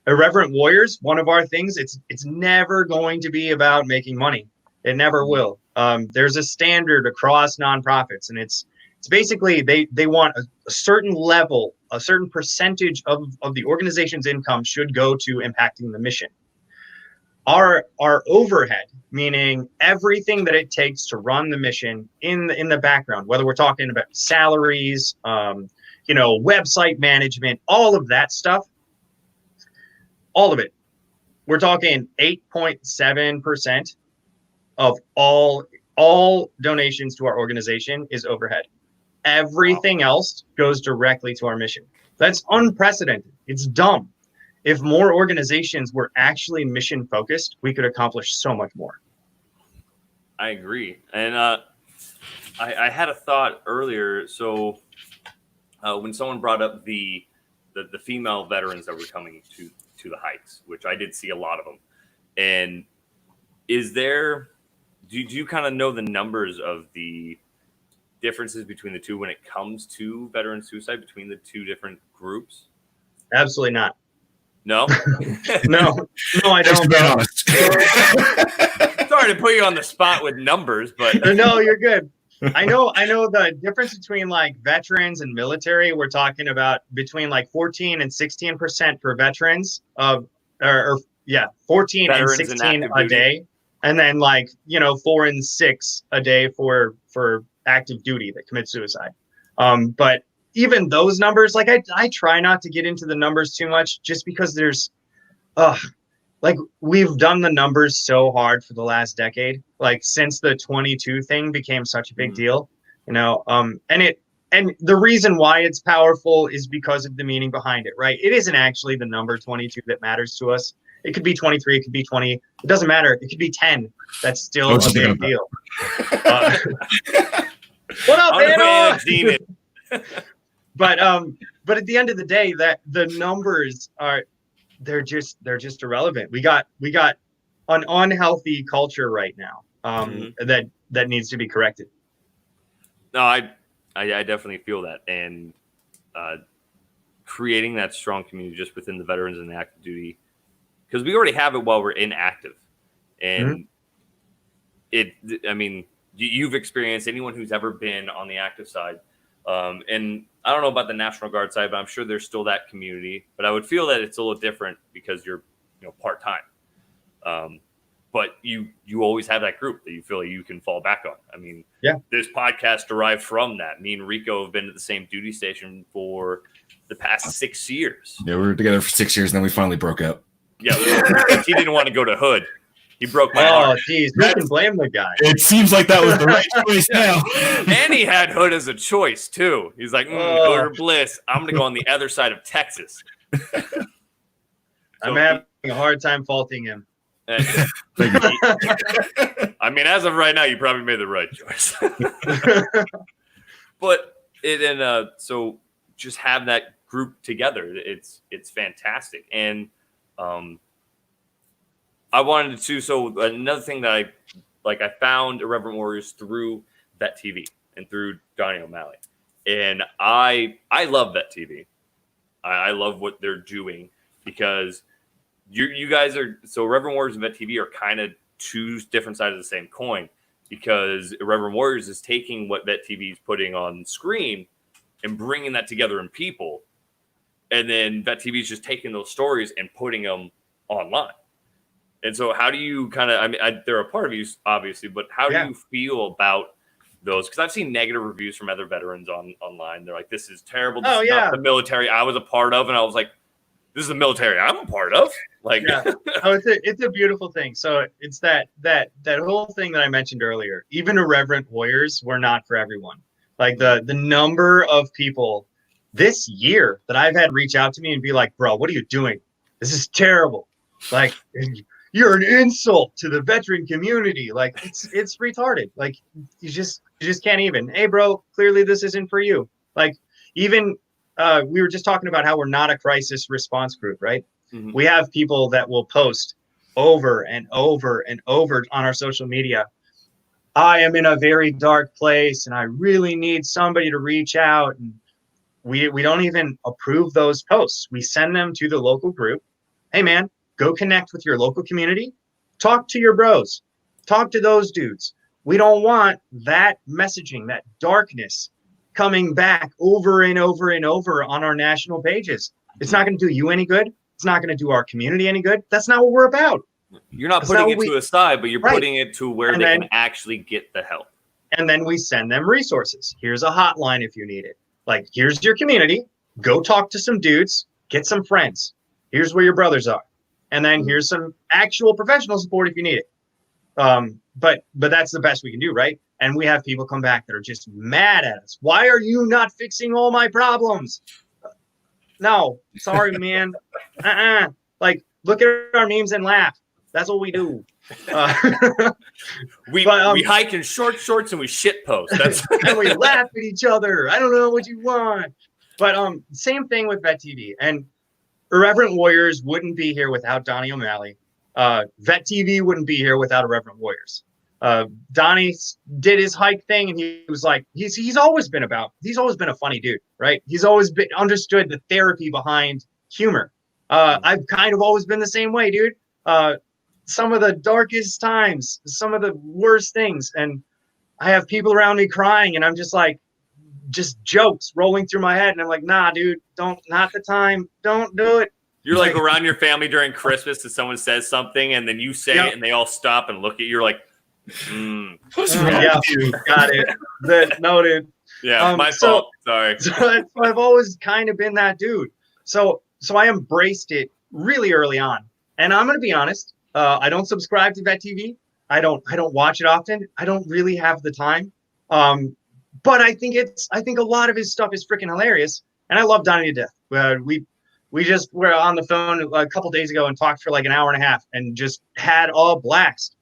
Irreverent Warriors, one of our things, it's never going to be about making money. It never will. There's a standard across nonprofits, and it's basically they want a certain level, a certain percentage of the organization's income should go to impacting the mission. Our overhead, meaning everything that it takes to run the mission in the background, whether we're talking about salaries, website management, all of that stuff, all of it. We're talking 8.7% of all donations to our organization is overhead. Everything else goes directly to our mission. That's unprecedented. It's dumb. If more organizations were actually mission focused, we could accomplish so much more. I agree. And I had a thought earlier. So when someone brought up the female veterans that were coming to the hikes, which I did see a lot of them. And do you kind of know the numbers of the differences between the two when it comes to veteran suicide between the two different groups? Absolutely not. No? No, I don't. Be honest. Sorry to put you on the spot with numbers, but no, you're good. I know the difference between like veterans and military. We're talking about between like 14 and 16% for veterans 14 veterans and 16 and a day. And then 4 and 6 a day for active duty that commit suicide. But even those numbers, like I try not to get into the numbers too much just because there's we've done the numbers so hard for the last decade, like since the 22 thing became such a big deal, and the reason why it's powerful is because of the meaning behind it, right? It isn't actually the number 22 that matters to us. It could be 23, it could be 20, it doesn't matter. It could be 10. That's still a big deal. What up, man? But at the end of the day, that the numbers they're just irrelevant. We got an unhealthy culture right now that needs to be corrected. No, I definitely feel that, and creating that strong community just within the veterans and the active duty, because we already have it while we're inactive, and you've experienced, anyone who's ever been on the active side, and I don't know about the National Guard side, but I'm sure there's still that community. But I would feel that it's a little different because you're, part-time. But you always have that group that you feel like you can fall back on. I mean, this podcast derived from that. Me and Rico have been at the same duty station for the past 6 years. Yeah, we were together for 6 years, and then we finally broke up. Yeah, he didn't want to go to Hood. He broke my heart. Oh, geez. Who can blame the guy? It seems like that was the right choice now. And he had Hood as a choice, too. He's like, Hood or Bliss. I'm going to go on the other side of Texas. I'm having a hard time faulting him. I mean, as of right now, you probably made the right choice. But so just have that group together. It's fantastic. And I wanted to. So another thing that I found Irreverent Warriors through Vet TV and through Donnie O'Malley, and I love Vet TV. I love what they're doing because you guys are so Irreverent Warriors and Vet TV are kind of two different sides of the same coin, because Irreverent Warriors is taking what Vet TV is putting on screen and bringing that together in people, and then Vet TV is just taking those stories and putting them online. And so how do you kind of, they're a part of you, obviously, but how do you feel about those? Because I've seen negative reviews from other veterans online. They're like, this is terrible. This is not the military I was a part of. And I was like, this is the military I'm a part of. Like, Yeah. Oh, it's a beautiful thing. So it's that whole thing that I mentioned earlier. Even irreverent warriors were not for everyone. Like the number of people this year that I've had reach out to me and be like, bro, what are you doing? This is terrible. Like, you're an insult to the veteran community. Like, it's retarded. Like, you just can't even. Hey, bro, clearly this isn't for you. Like, even we were just talking about how we're not a crisis response group, right? Mhm. We have people that will post over and over and over on our social media. I am in a very dark place and I really need somebody to reach out. And we don't even approve those posts. We send them to the local group. Hey, man, go connect with your local community. Talk to your bros. Talk to those dudes. We don't want that messaging, that darkness coming back over and over and over on our national pages. It's not going to do you any good. It's not going to do our community any good. That's not what we're about. You're not That's putting not it what to a side, but you're Right. putting it to where And they then- can actually get the help. And then we send them resources. Here's a hotline if you need it. Like, here's your community. Go talk to some dudes. Get some friends. Here's where your brothers are. And then here's some actual professional support if you need it. But that's the best we can do, right? And we have people come back that are just mad at us. Why are you not fixing all my problems? No, sorry, man. Like, look at our memes and laugh. That's what we do. We hike in short shorts and we shit post. That's And we laugh at each other. I don't know what you want. But same thing with Vet TV. And Irreverent Warriors wouldn't be here without Donnie O'Malley. Vet TV wouldn't be here without Irreverent Warriors. Donnie did his hike thing, and he was like, he's always been a funny dude, right? He's always been understood the therapy behind humor. I've kind of always been the same way, dude. Some of the darkest times, some of the worst things, and I have people around me crying, and I'm just like, just jokes rolling through my head, and I'm like, nah, dude, not the time, don't do it. You're like around your family during Christmas and someone says something and then you say it and they all stop and look at you. You're like, What's wrong Yeah, with you? got it. Noted. yeah, my so- fault. Sorry. So I've always kind of been that dude. So I embraced it really early on. And I'm going to be honest, I don't subscribe to Vet TV. I don't watch it often. I don't really have the time. But I think a lot of his stuff is freaking hilarious. And I love Donnie to death. We just were on the phone a couple days ago and talked for like an hour and a half and just had all blast.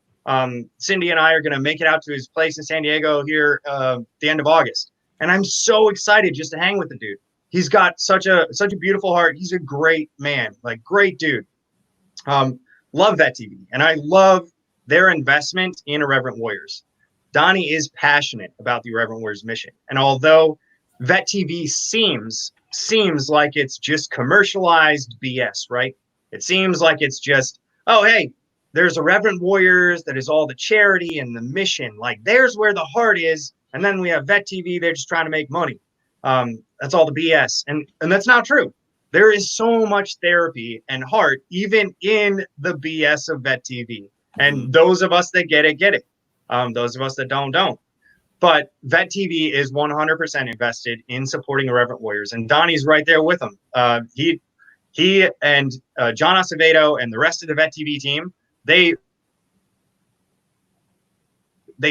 Cindy and I are going to make it out to his place in San Diego here the end of August. And I'm so excited just to hang with the dude. He's got such a beautiful heart. He's a great man, like great dude. Love Vet TV. And I love their investment in Irreverent Warriors. Donnie is passionate about the Irreverent Warriors mission. And although Vet TV seems like it's just commercialized BS, right? It seems like it's just, oh, hey, there's Irreverent Warriors, that is all the charity and the mission. Like, there's where the heart is. And then we have Vet TV, they're just trying to make money. That's all the BS. And that's not true. There is so much therapy and heart, even in the BS of Vet TV. And those of us that get it, get it. Those of us that don't. But Vet TV is 100% invested in supporting Irreverent Warriors, and Donnie's right there with them. He and John Acevedo and the rest of the Vet TV team, they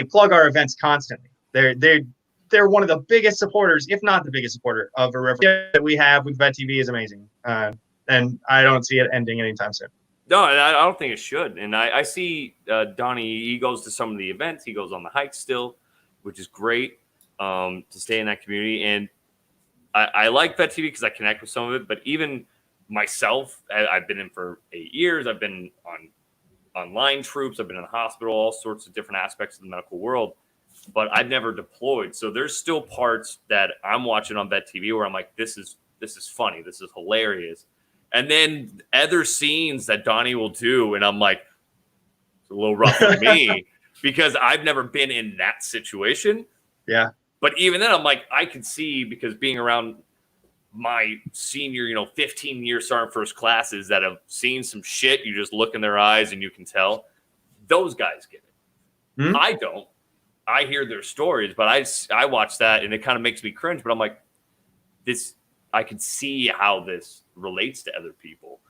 plug our events constantly. They're one of the biggest supporters, if not the biggest supporter of Irreverent that we have with Vet TV is amazing, and I don't see it ending anytime soon. No, I don't think it should. And I see Donnie, he goes to some of the events. He goes on the hikes still, which is great to stay in that community. And I like Vet TV because I connect with some of it. But even myself, I've been in for 8 years. I've been on line troops. I've been in the hospital, all sorts of different aspects of the medical world. But I've never deployed. So there's still parts that I'm watching on Vet TV where I'm like, this is funny. This is hilarious. And then other scenes that Donnie will do, and I'm like, it's a little rough for me because I've never been in that situation. Yeah. But even then, I'm like, I can see, because being around my senior, 15-year Sergeant First classes that have seen some shit, you just look in their eyes and you can tell. Those guys get it. Hmm? I don't. I hear their stories, but I watch that and it kind of makes me cringe. But I'm like, this I could see how this relates to other people.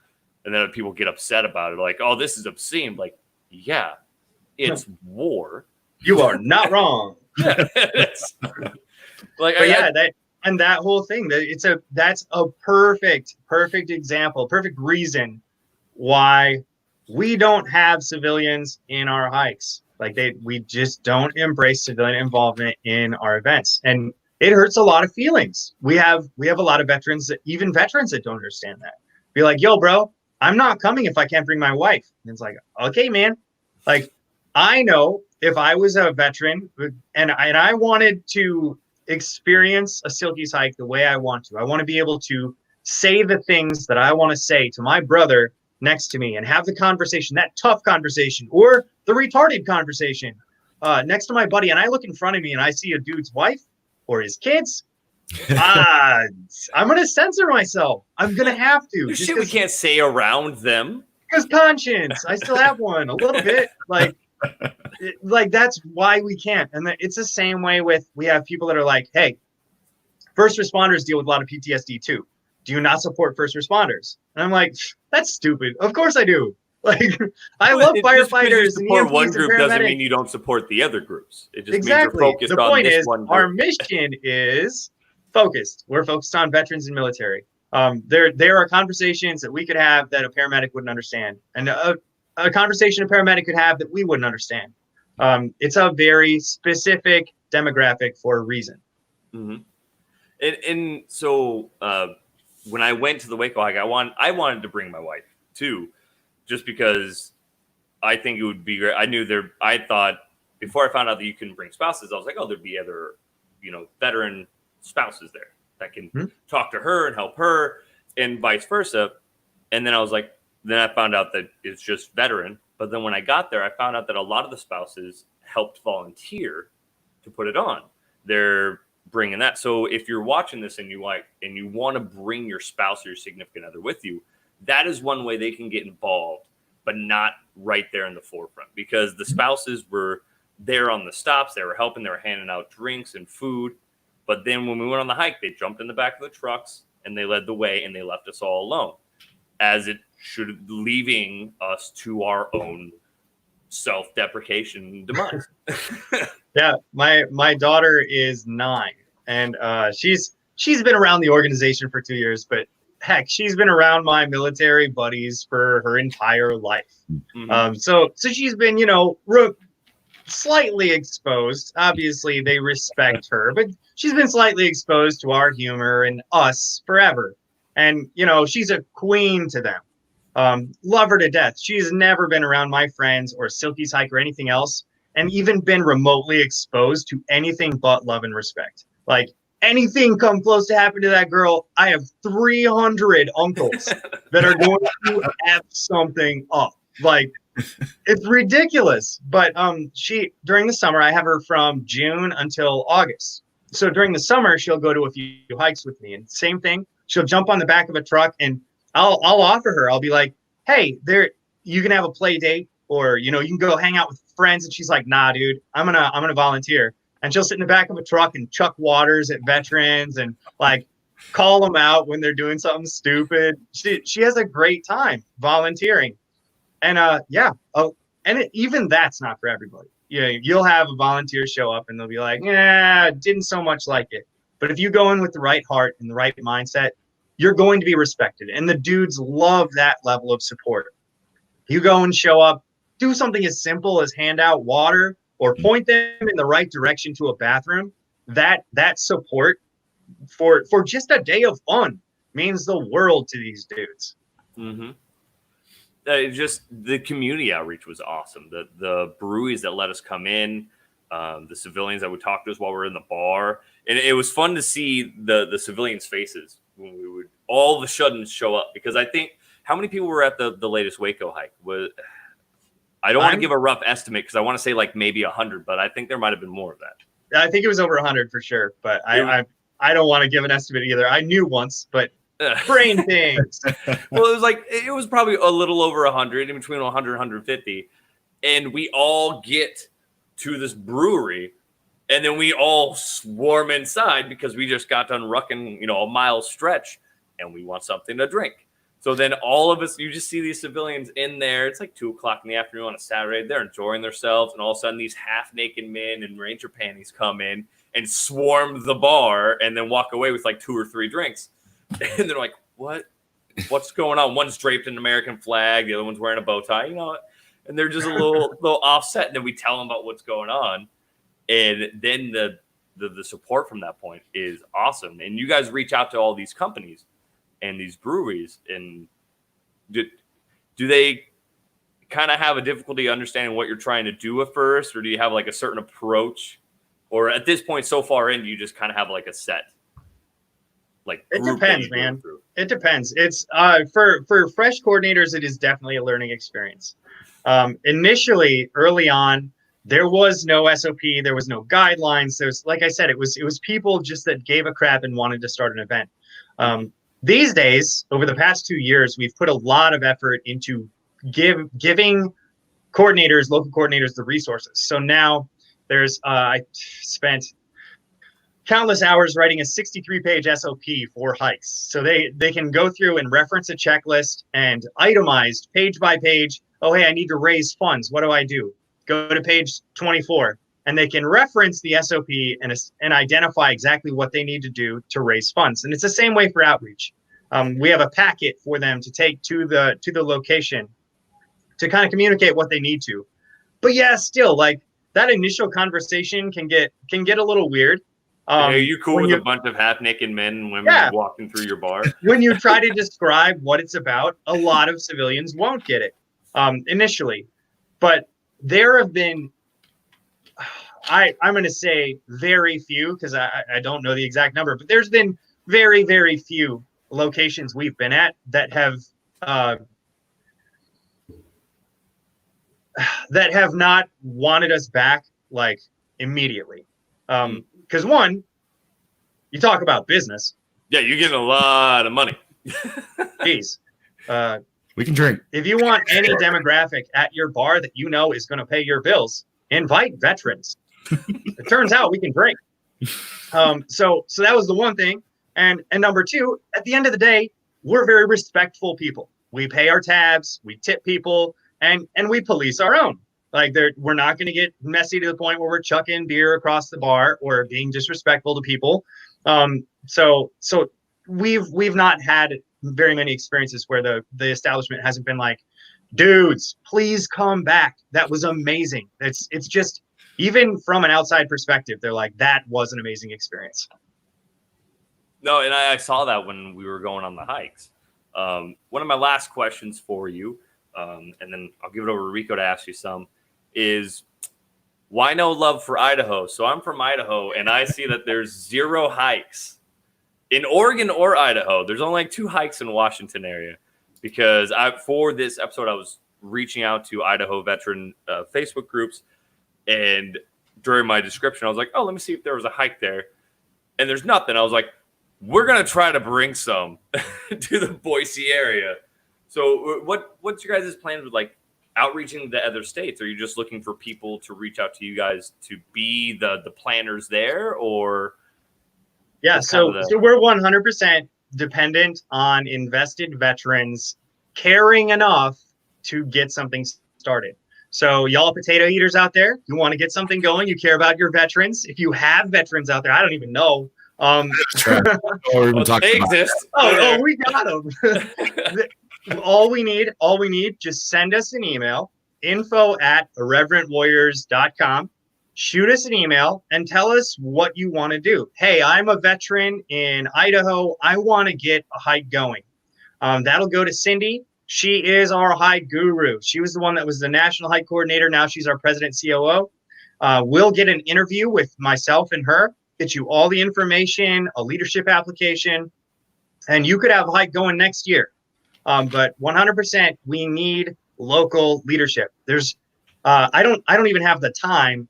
And then people get upset about it, like, oh, this is obscene. Like, yeah, it's war. You are not wrong. It's, like, But yeah, that whole thing, that's a perfect example, perfect reason why we don't have civilians in our hikes. Like we just don't embrace civilian involvement in our events, and it hurts a lot of feelings. We have a lot of veterans that don't understand that. Be like, yo, bro, I'm not coming if I can't bring my wife. And it's like, okay, man. Like, I know if I was a veteran and I wanted to experience a Silkies hike the way I want to be able to say the things that I want to say to my brother next to me and have the conversation, that tough conversation or the retarded conversation next to my buddy. And I look in front of me and I see a dude's wife or his kids. I'm going to censor myself. I'm going to have to. There's shit we can't say around them. Because conscience. I still have one a little bit. Like that's why we can't. And it's the same way we have people that are like, hey, first responders deal with a lot of PTSD too. Do you not support first responders? And I'm like, that's stupid. Of course I do. Like, I love firefighters. Just support one group doesn't mean you don't support the other groups. It just means you're focused the on point this is, one group. Our mission is focused. We're focused on veterans and military. There are conversations that we could have that a paramedic wouldn't understand, and a conversation a paramedic could have that we wouldn't understand. It's a very specific demographic for a reason. Mm-hmm. And so when I went to the Waco hike, I wanted to bring my wife too, just because I think it would be great. I thought before I found out that you couldn't bring spouses, I was like, oh, there'd be other, veteran spouses there that can talk to her and help her and vice versa. And then I found out that it's just veteran. But then when I got there, I found out that a lot of the spouses helped volunteer to put it on. They're bringing that. So if you're watching this and you want to bring your spouse or your significant other with you, that is one way they can get involved, but not right there in the forefront, because the spouses were there on the stops. They were helping. They were handing out drinks and food. But then when we went on the hike, they jumped in the back of the trucks and they led the way and they left us all alone, as it should, leaving us to our own self-deprecation demise. Yeah, my daughter is 9, and she's been around the organization for 2 years, but heck, she's been around my military buddies for her entire life. Mm-hmm. So she's been, slightly exposed. Obviously, they respect her, but she's been slightly exposed to our humor and us forever. And, she's a queen to them. Love her to death. She's never been around my friends or Silkies hike or anything else, and even been remotely exposed to anything but love and respect. Like, anything come close to happen to that girl, I have 300 uncles that are going to F something up. Like, it's ridiculous. But she, during the summer, I have her from June until August. So during the summer, she'll go to a few hikes with me, and same thing. She'll jump on the back of a truck, and I'll offer her. I'll be like, hey, you can have a play date, or you can go hang out with friends. And she's like, nah, dude, I'm gonna volunteer. And she'll sit in the back of a truck and chuck waters at veterans and like call them out when they're doing something stupid. She has a great time volunteering. And even that's not for everybody. You'll have a volunteer show up and they'll be like, yeah, didn't so much like it. But if you go in with the right heart and the right mindset, you're going to be respected. And the dudes love that level of support. You go and show up, do something as simple as hand out water or point them in the right direction to a bathroom. That support for just a day of fun means the world to these dudes. Mm-hmm. Just the community outreach was awesome. The breweries that let us come in, the civilians that would talk to us while we were in the bar, and it was fun to see the civilians' faces when we would all of a sudden show up. Because I think, how many people were at the latest Waco hike? I don't want to give a rough estimate because I want to say like maybe 100, but I think there might have been more of that. I think it was over 100 for sure, but I don't want to give an estimate either. I knew once, but brain things. Well, it was probably a little over 100, in between 100 and 150, and we all get to this brewery, And then we all swarm inside because we just got done rucking, a mile stretch and we want something to drink. So then all of us, you just see these civilians in there. It's like 2:00 in the afternoon on a Saturday. They're enjoying themselves. And all of a sudden these half-naked men in Ranger panties come in and swarm the bar and then walk away with like 2 or 3 drinks. And they're like, what's going on? One's draped in an American flag. The other one's wearing a bow tie, and they're just a little offset. And then we tell them about what's going on. And then the support from that point is awesome. And you guys reach out to all these companies and these breweries, and do they kind of have a difficulty understanding what you're trying to do at first, or do you have like a certain approach, or at this point so far in, do you just kind of have like a set? Like it depends, man. It depends. It's for fresh coordinators, it is definitely a learning experience. Initially, early on, there was no SOP, there was no guidelines. There's, like I said, it was people just that gave a crap and wanted to start an event. These days, over the past 2 years, we've put a lot of effort into giving coordinators, local coordinators, the resources. So now there's I spent countless hours writing a 63-page SOP for hikes. So they can go through and reference a checklist and itemized page by page. Oh, hey, I need to raise funds. What do I do? Go to page 24, and they can reference the SOP and identify exactly what they need to do to raise funds. And it's the same way for outreach. We have a packet for them to take to the location to kind of communicate what they need to. But yeah, still, like, that initial conversation can get a little weird. Are you cool with a bunch of half-naked men and women walking through your bar? When you try to describe what it's about, a lot of civilians won't get it initially. But there have been, I'm going to say very few, because I don't know the exact number, but there's been very, very few locations we've been at that have not wanted us back like immediately. Because one, you talk about business. Yeah, you're getting a lot of money. Jeez. We can drink. If you want any demographic at your bar that you know is going to pay your bills, invite veterans. It turns out we can drink. So that was the one thing. And number two, at the end of the day, we're very respectful people. We pay our tabs, we tip people, and we police our own. Like, we're not going to get messy to the point where we're chucking beer across the bar or being disrespectful to people. So we've not had very many experiences where the establishment hasn't been like, dudes, please come back. That was amazing. It's just, even from an outside perspective, they're like, that was an amazing experience. No, and I saw that when we were going on the hikes. One of my last questions for you, and then I'll give it over to Rico to ask you some, is why no love for Idaho? So I'm from Idaho, and I see that there's 0 hikes in Oregon or Idaho. There's only like 2 hikes in Washington area, because for this episode, I was reaching out to Idaho veteran Facebook groups, and during my description, I was like, oh, let me see if there was a hike there. And there's nothing. I was like, we're going to try to bring some to the Boise area. So what's your guys' plans with like outreaching the other states? Are you just looking for people to reach out to you guys to be the planners there, or? Yeah, so we're 100% dependent on invested veterans caring enough to get something started. So y'all potato eaters out there, you want to get something going, you care about your veterans. If you have veterans out there, I don't even know. They exist. Oh, we got them. all we need, just send us an email, info@irreverentwarriors.com. Shoot us an email and tell us what you want to do. Hey, I'm a veteran in Idaho. I want to get a hike going. That'll go to Cindy. She is our hike guru. She was the one that was the national hike coordinator. Now she's our president COO. We'll get an interview with myself and her, get you all the information, a leadership application, and you could have a hike going next year. But 100%, we need local leadership. There's, I don't even have the time,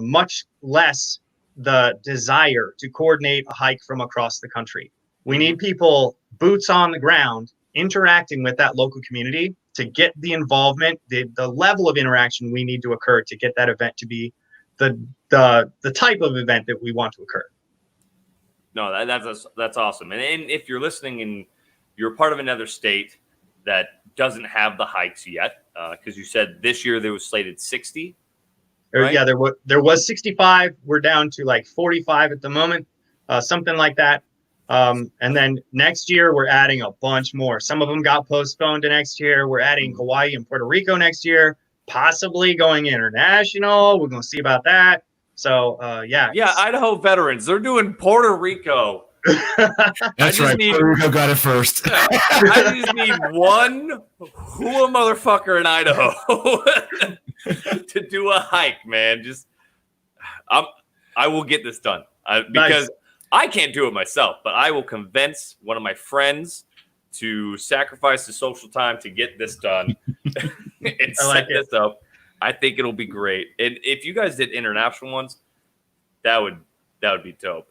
much less the desire to coordinate a hike from across the country. We need people, boots on the ground, interacting with that local community to get the involvement, the level of interaction we need to occur to get that event to be the type of event that we want to occur. No, that's awesome. And if you're listening and you're part of another state that doesn't have the hikes yet, because you said this year there was slated 60. Right? Yeah, there was 65. We're down to like 45 at the moment, something like that. And then next year we're adding a bunch more. Some of them got postponed to next year. We're adding Hawaii and Puerto Rico next year, possibly going international. We're going to see about that. So yeah, Idaho veterans, they're doing Puerto Rico. That's right. Puerto Rico got it first. I just need one hua motherfucker in Idaho to do a hike, man. I will get this done because I can't do it myself, but I will convince one of my friends to sacrifice the social time to get this done and set this up. I think it'll be great. And if you guys did international ones, that would be dope.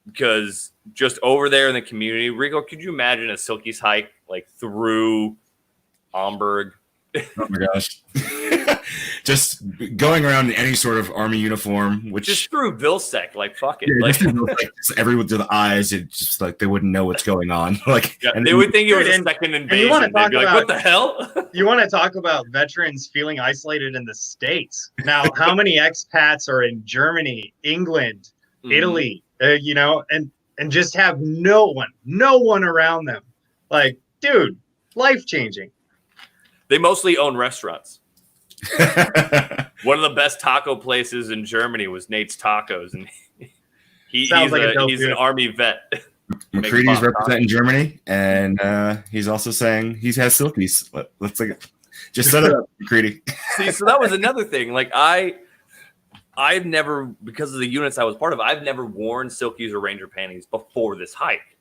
Because just over there in the community, Rico, could you imagine a Silkies hike like through Hamburg? Oh my gosh. Just going around in any sort of army uniform, which just through Vilsec, like fuck it. Yeah, like everyone to the eyes, it's just like they wouldn't know what's going on. Like and they would think it was a second invasion. They'd be like, what the hell? You want to talk about veterans feeling isolated in the States. Now, how many expats are in Germany, England, Italy, and just have no one around them? Like, dude, life-changing. They mostly own restaurants. One of the best taco places in Germany was Nate's Tacos, and he's an army vet. McCready's representing Germany, and he's also saying he has Silkies. Let's just set it up, McCready. See, so that was another thing. Like I've never, because of the units I was part of, I've never worn Silkies or Ranger panties before this hike,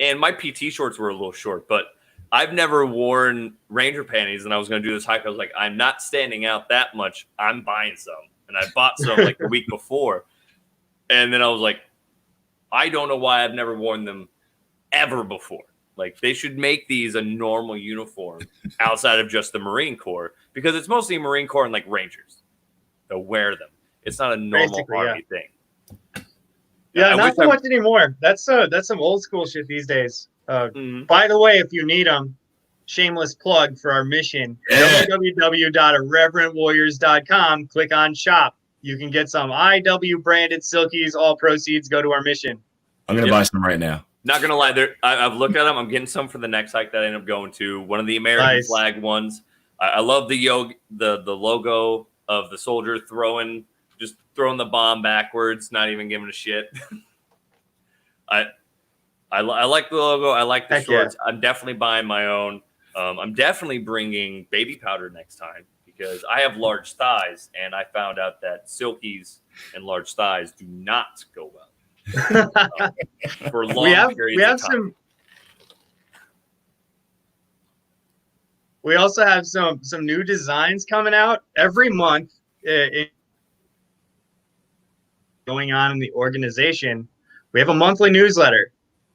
and my PT shorts were a little short, but I've never worn Ranger panties, and I was going to do this hike. I was like, I'm not standing out that much. I'm buying some. And I bought some like the week before. And then I was like, I don't know why I've never worn them ever before. Like, they should make these a normal uniform outside of just the Marine Corps, because it's mostly Marine Corps and like Rangers. They'll wear them. It's not a normal Army thing. Yeah, not so much anymore. That's some old school shit these days. By the way, if you need them, shameless plug for our mission, www.irreverentwarriors.com. Click on shop. You can get some IW branded Silkies. All proceeds go to our mission. I'm going to buy some right now. Not going to lie. I've looked at them. I'm getting some for the next hike that I end up going to. One of the American flag ones. I love the logo of the soldier throwing the bomb backwards, not even giving a shit. I like the logo. I like the shorts. Yeah. I'm definitely buying my own. I'm definitely bringing baby powder next time because I have large thighs, and I found out that Silkies and large thighs do not go well for long periods of time. We also have some new designs coming out every month. Going on in the organization, we have a monthly newsletter.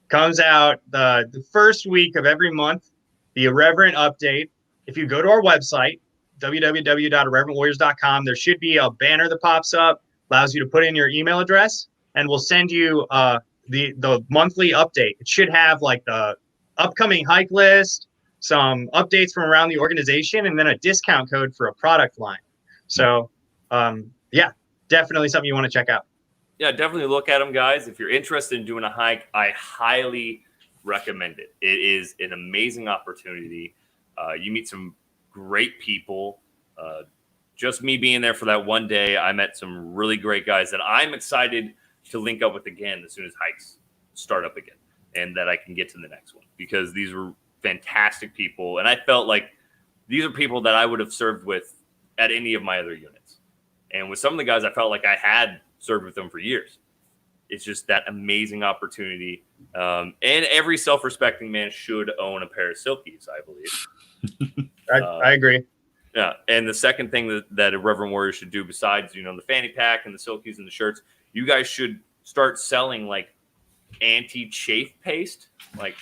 Comes out the first week of every month, the Irreverent update. If you go to our website, www.irreverentwarriors.com, there should be a banner that pops up, allows you to put in your email address, and we'll send you the monthly update. It should have like the upcoming hike list, some updates from around the organization, and then a discount code for a product line. So, definitely something you want to check out. Yeah, definitely look at them, guys. If you're interested in doing a hike, I highly recommend it. It is an amazing opportunity. You meet some great people. Just me being there for that one day, I met some really great guys that I'm excited to link up with again as soon as hikes start up again, and that I can get to the next one, because these were fantastic people. And I felt like these are people that I would have served with at any of my other units. And with some of the guys, I felt like I had served with them for years. It's just that amazing opportunity. And every self-respecting man should own a pair of Silkies, I believe. I agree. Yeah. And the second thing that Irreverent Warrior should do, besides, the fanny pack and the Silkies and the shirts, you guys should start selling like anti-chafe paste, like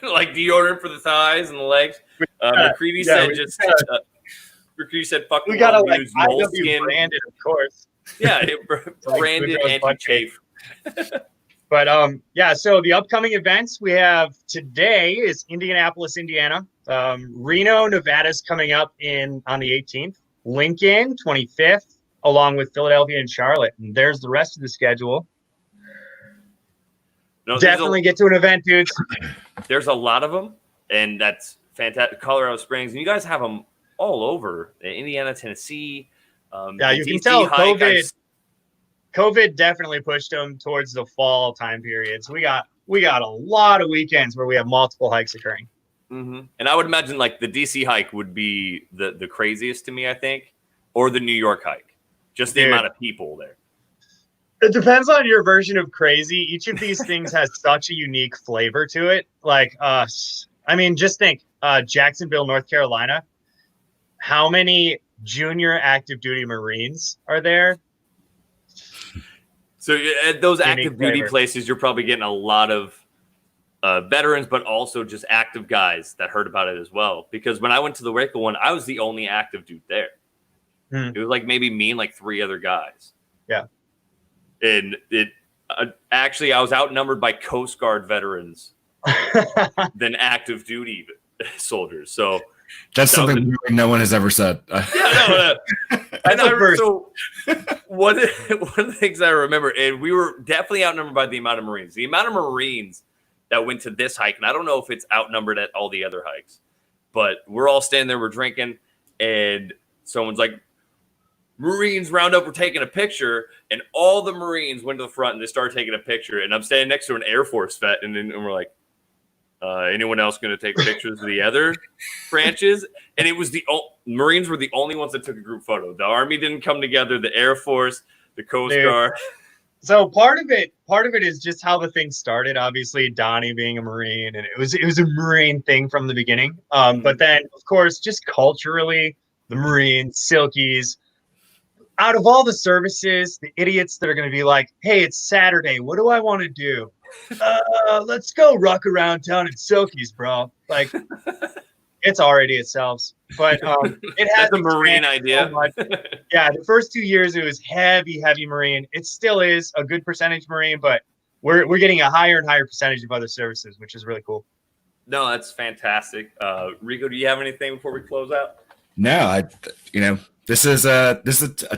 like deodorant for the thighs and the legs. McCready said You said fuck the We gotta world, like use IW moleskin. branded, of course. Yeah, branded Boudreaux's anti-chafe. But yeah, so the upcoming events we have today is Indianapolis, Indiana. Reno, Nevada's coming up on the 18th. Lincoln, 25th, along with Philadelphia and Charlotte. And there's the rest of the schedule. No, Definitely get to an event, dudes. There's a lot of them, and that's fantastic. Colorado Springs, and you guys have them all over Indiana, Tennessee. Yeah, the you can DC tell hike, COVID definitely pushed them towards the fall time period. So we got a lot of weekends where we have multiple hikes occurring. And I would imagine like the DC hike would be the craziest to me, I think, or the New York hike. Just the amount of people there. It depends on your version of crazy. Each of these things has such a unique flavor to it. Like us, I mean, just think Jacksonville, North Carolina. How many junior active duty Marines are there? So at those Unique active duty flavor. places, you're probably getting a lot of veterans, but also just active guys that heard about it as well. Because when I went to the Waco one, I was the only active dude there. It was like maybe me and like 3 other guys. Yeah. And it actually, I was outnumbered by Coast Guard veterans than active duty soldiers. So that's something no one has ever said. Yeah, no. So one of the things I remember, and we were definitely outnumbered by the amount of Marines. The amount of Marines that went to this hike, and I don't know if it's outnumbered at all the other hikes, but we're all standing there, we're drinking, and someone's like, Marines round up, we're taking a picture, and all the Marines went to the front and they started taking a picture, and I'm standing next to an Air Force vet, and we're like, anyone else going to take pictures of the other branches? And it was Marines were the only ones that took a group photo. The Army didn't come together, the Air Force, the Coast Guard. So part of it is just how the thing started. Obviously, Donnie being a Marine, and it was a Marine thing from the beginning. But then, of course, just culturally, the Marines, Silkies, out of all the services, the idiots that are going to be like, hey, it's Saturday. What do I want to do? Let's go rock around town in Silkies, bro. Like, it's already itself. But it has a Marine idea. So yeah, the first 2 years, it was heavy Marine. It still is a good percentage Marine, but we're getting a higher and higher percentage of other services, which is really cool. No, that's fantastic. Rico, do you have anything before we close out? No, this is a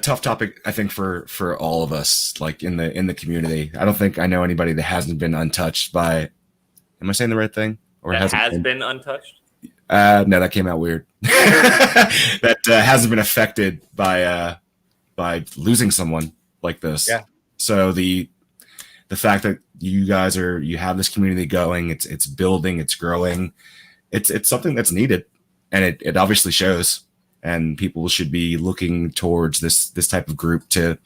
tough topic, I think, for all of us, like in the community. I don't think I know anybody that hasn't been untouched by. Am I saying the right thing? Or that has been untouched? No, that came out weird. That hasn't been affected by losing someone like this. Yeah. So the fact that you guys you have this community going, it's building, it's growing, it's something that's needed, and it obviously shows. And people should be looking towards this type of group to,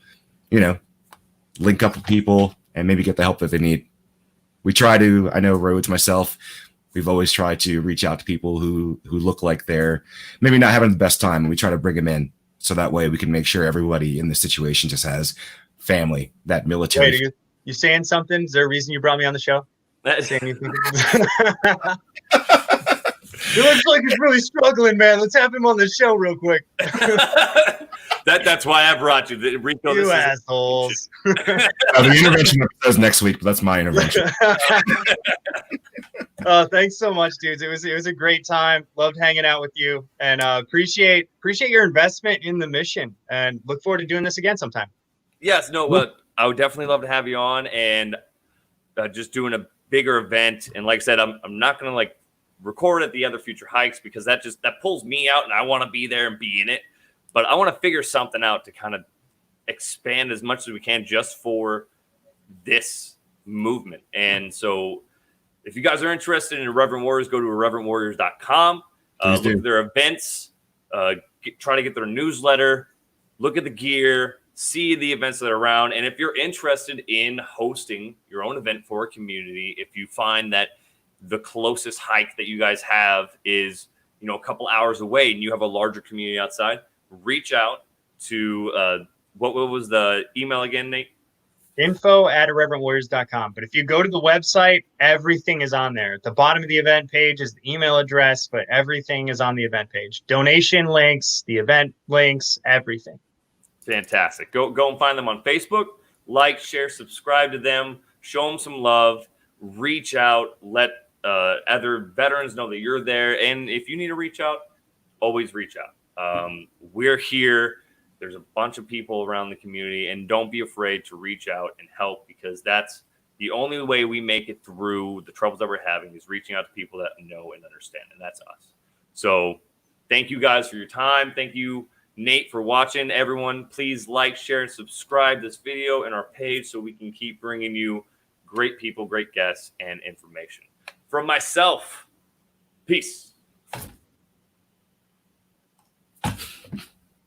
link up with people and maybe get the help that they need. We try to, I know Rhodes, myself, we've always tried to reach out to people who look like they're maybe not having the best time. And we try to bring them in so that way we can make sure everybody in this situation just has family, that military. Wait, are you saying something? Is there a reason you brought me on the show? Saying anything? It looks like he's really struggling, man. Let's have him on the show real quick. That's why I brought you. Rico, you assholes. The intervention episode next week, but that's my intervention. Thanks so much, dudes. It was a great time. Loved hanging out with you, and appreciate your investment in the mission. And look forward to doing this again sometime. Yes, no, I would definitely love to have you on, and just doing a bigger event. And like I said, I'm not gonna record at the other future hikes because that pulls me out, and I want to be there and be in it. But I want to figure something out to kind of expand as much as we can just for this movement. And so if you guys are interested in Irreverent Warriors, go to irreverentwarriors.com. Look at their events, try to get their newsletter, look at the gear, see the events that are around. And if you're interested in hosting your own event for a community, if you find that the closest hike that you guys have is, a couple hours away and you have a larger community outside, reach out to what was the email again, Nate? info@irreverentwarriors.com. But if you go to the website, everything is on there. At the bottom of the event page is the email address, but everything is on the event page. Donation links, the event links, everything. Fantastic. Go and find them on Facebook. Like, share, subscribe to them. Show them some love. Reach out. Let other veterans know that you're there. And if you need to reach out, always reach out. We're here. There's a bunch of people around the community, and don't be afraid to reach out and help, because that's the only way we make it through the troubles that we're having, is reaching out to people that know and understand, and that's us. So thank you guys for your time. Thank you, Nate, for watching. Everyone, please like, share, and subscribe this video and our page so we can keep bringing you great people, great guests, and information. From myself, peace.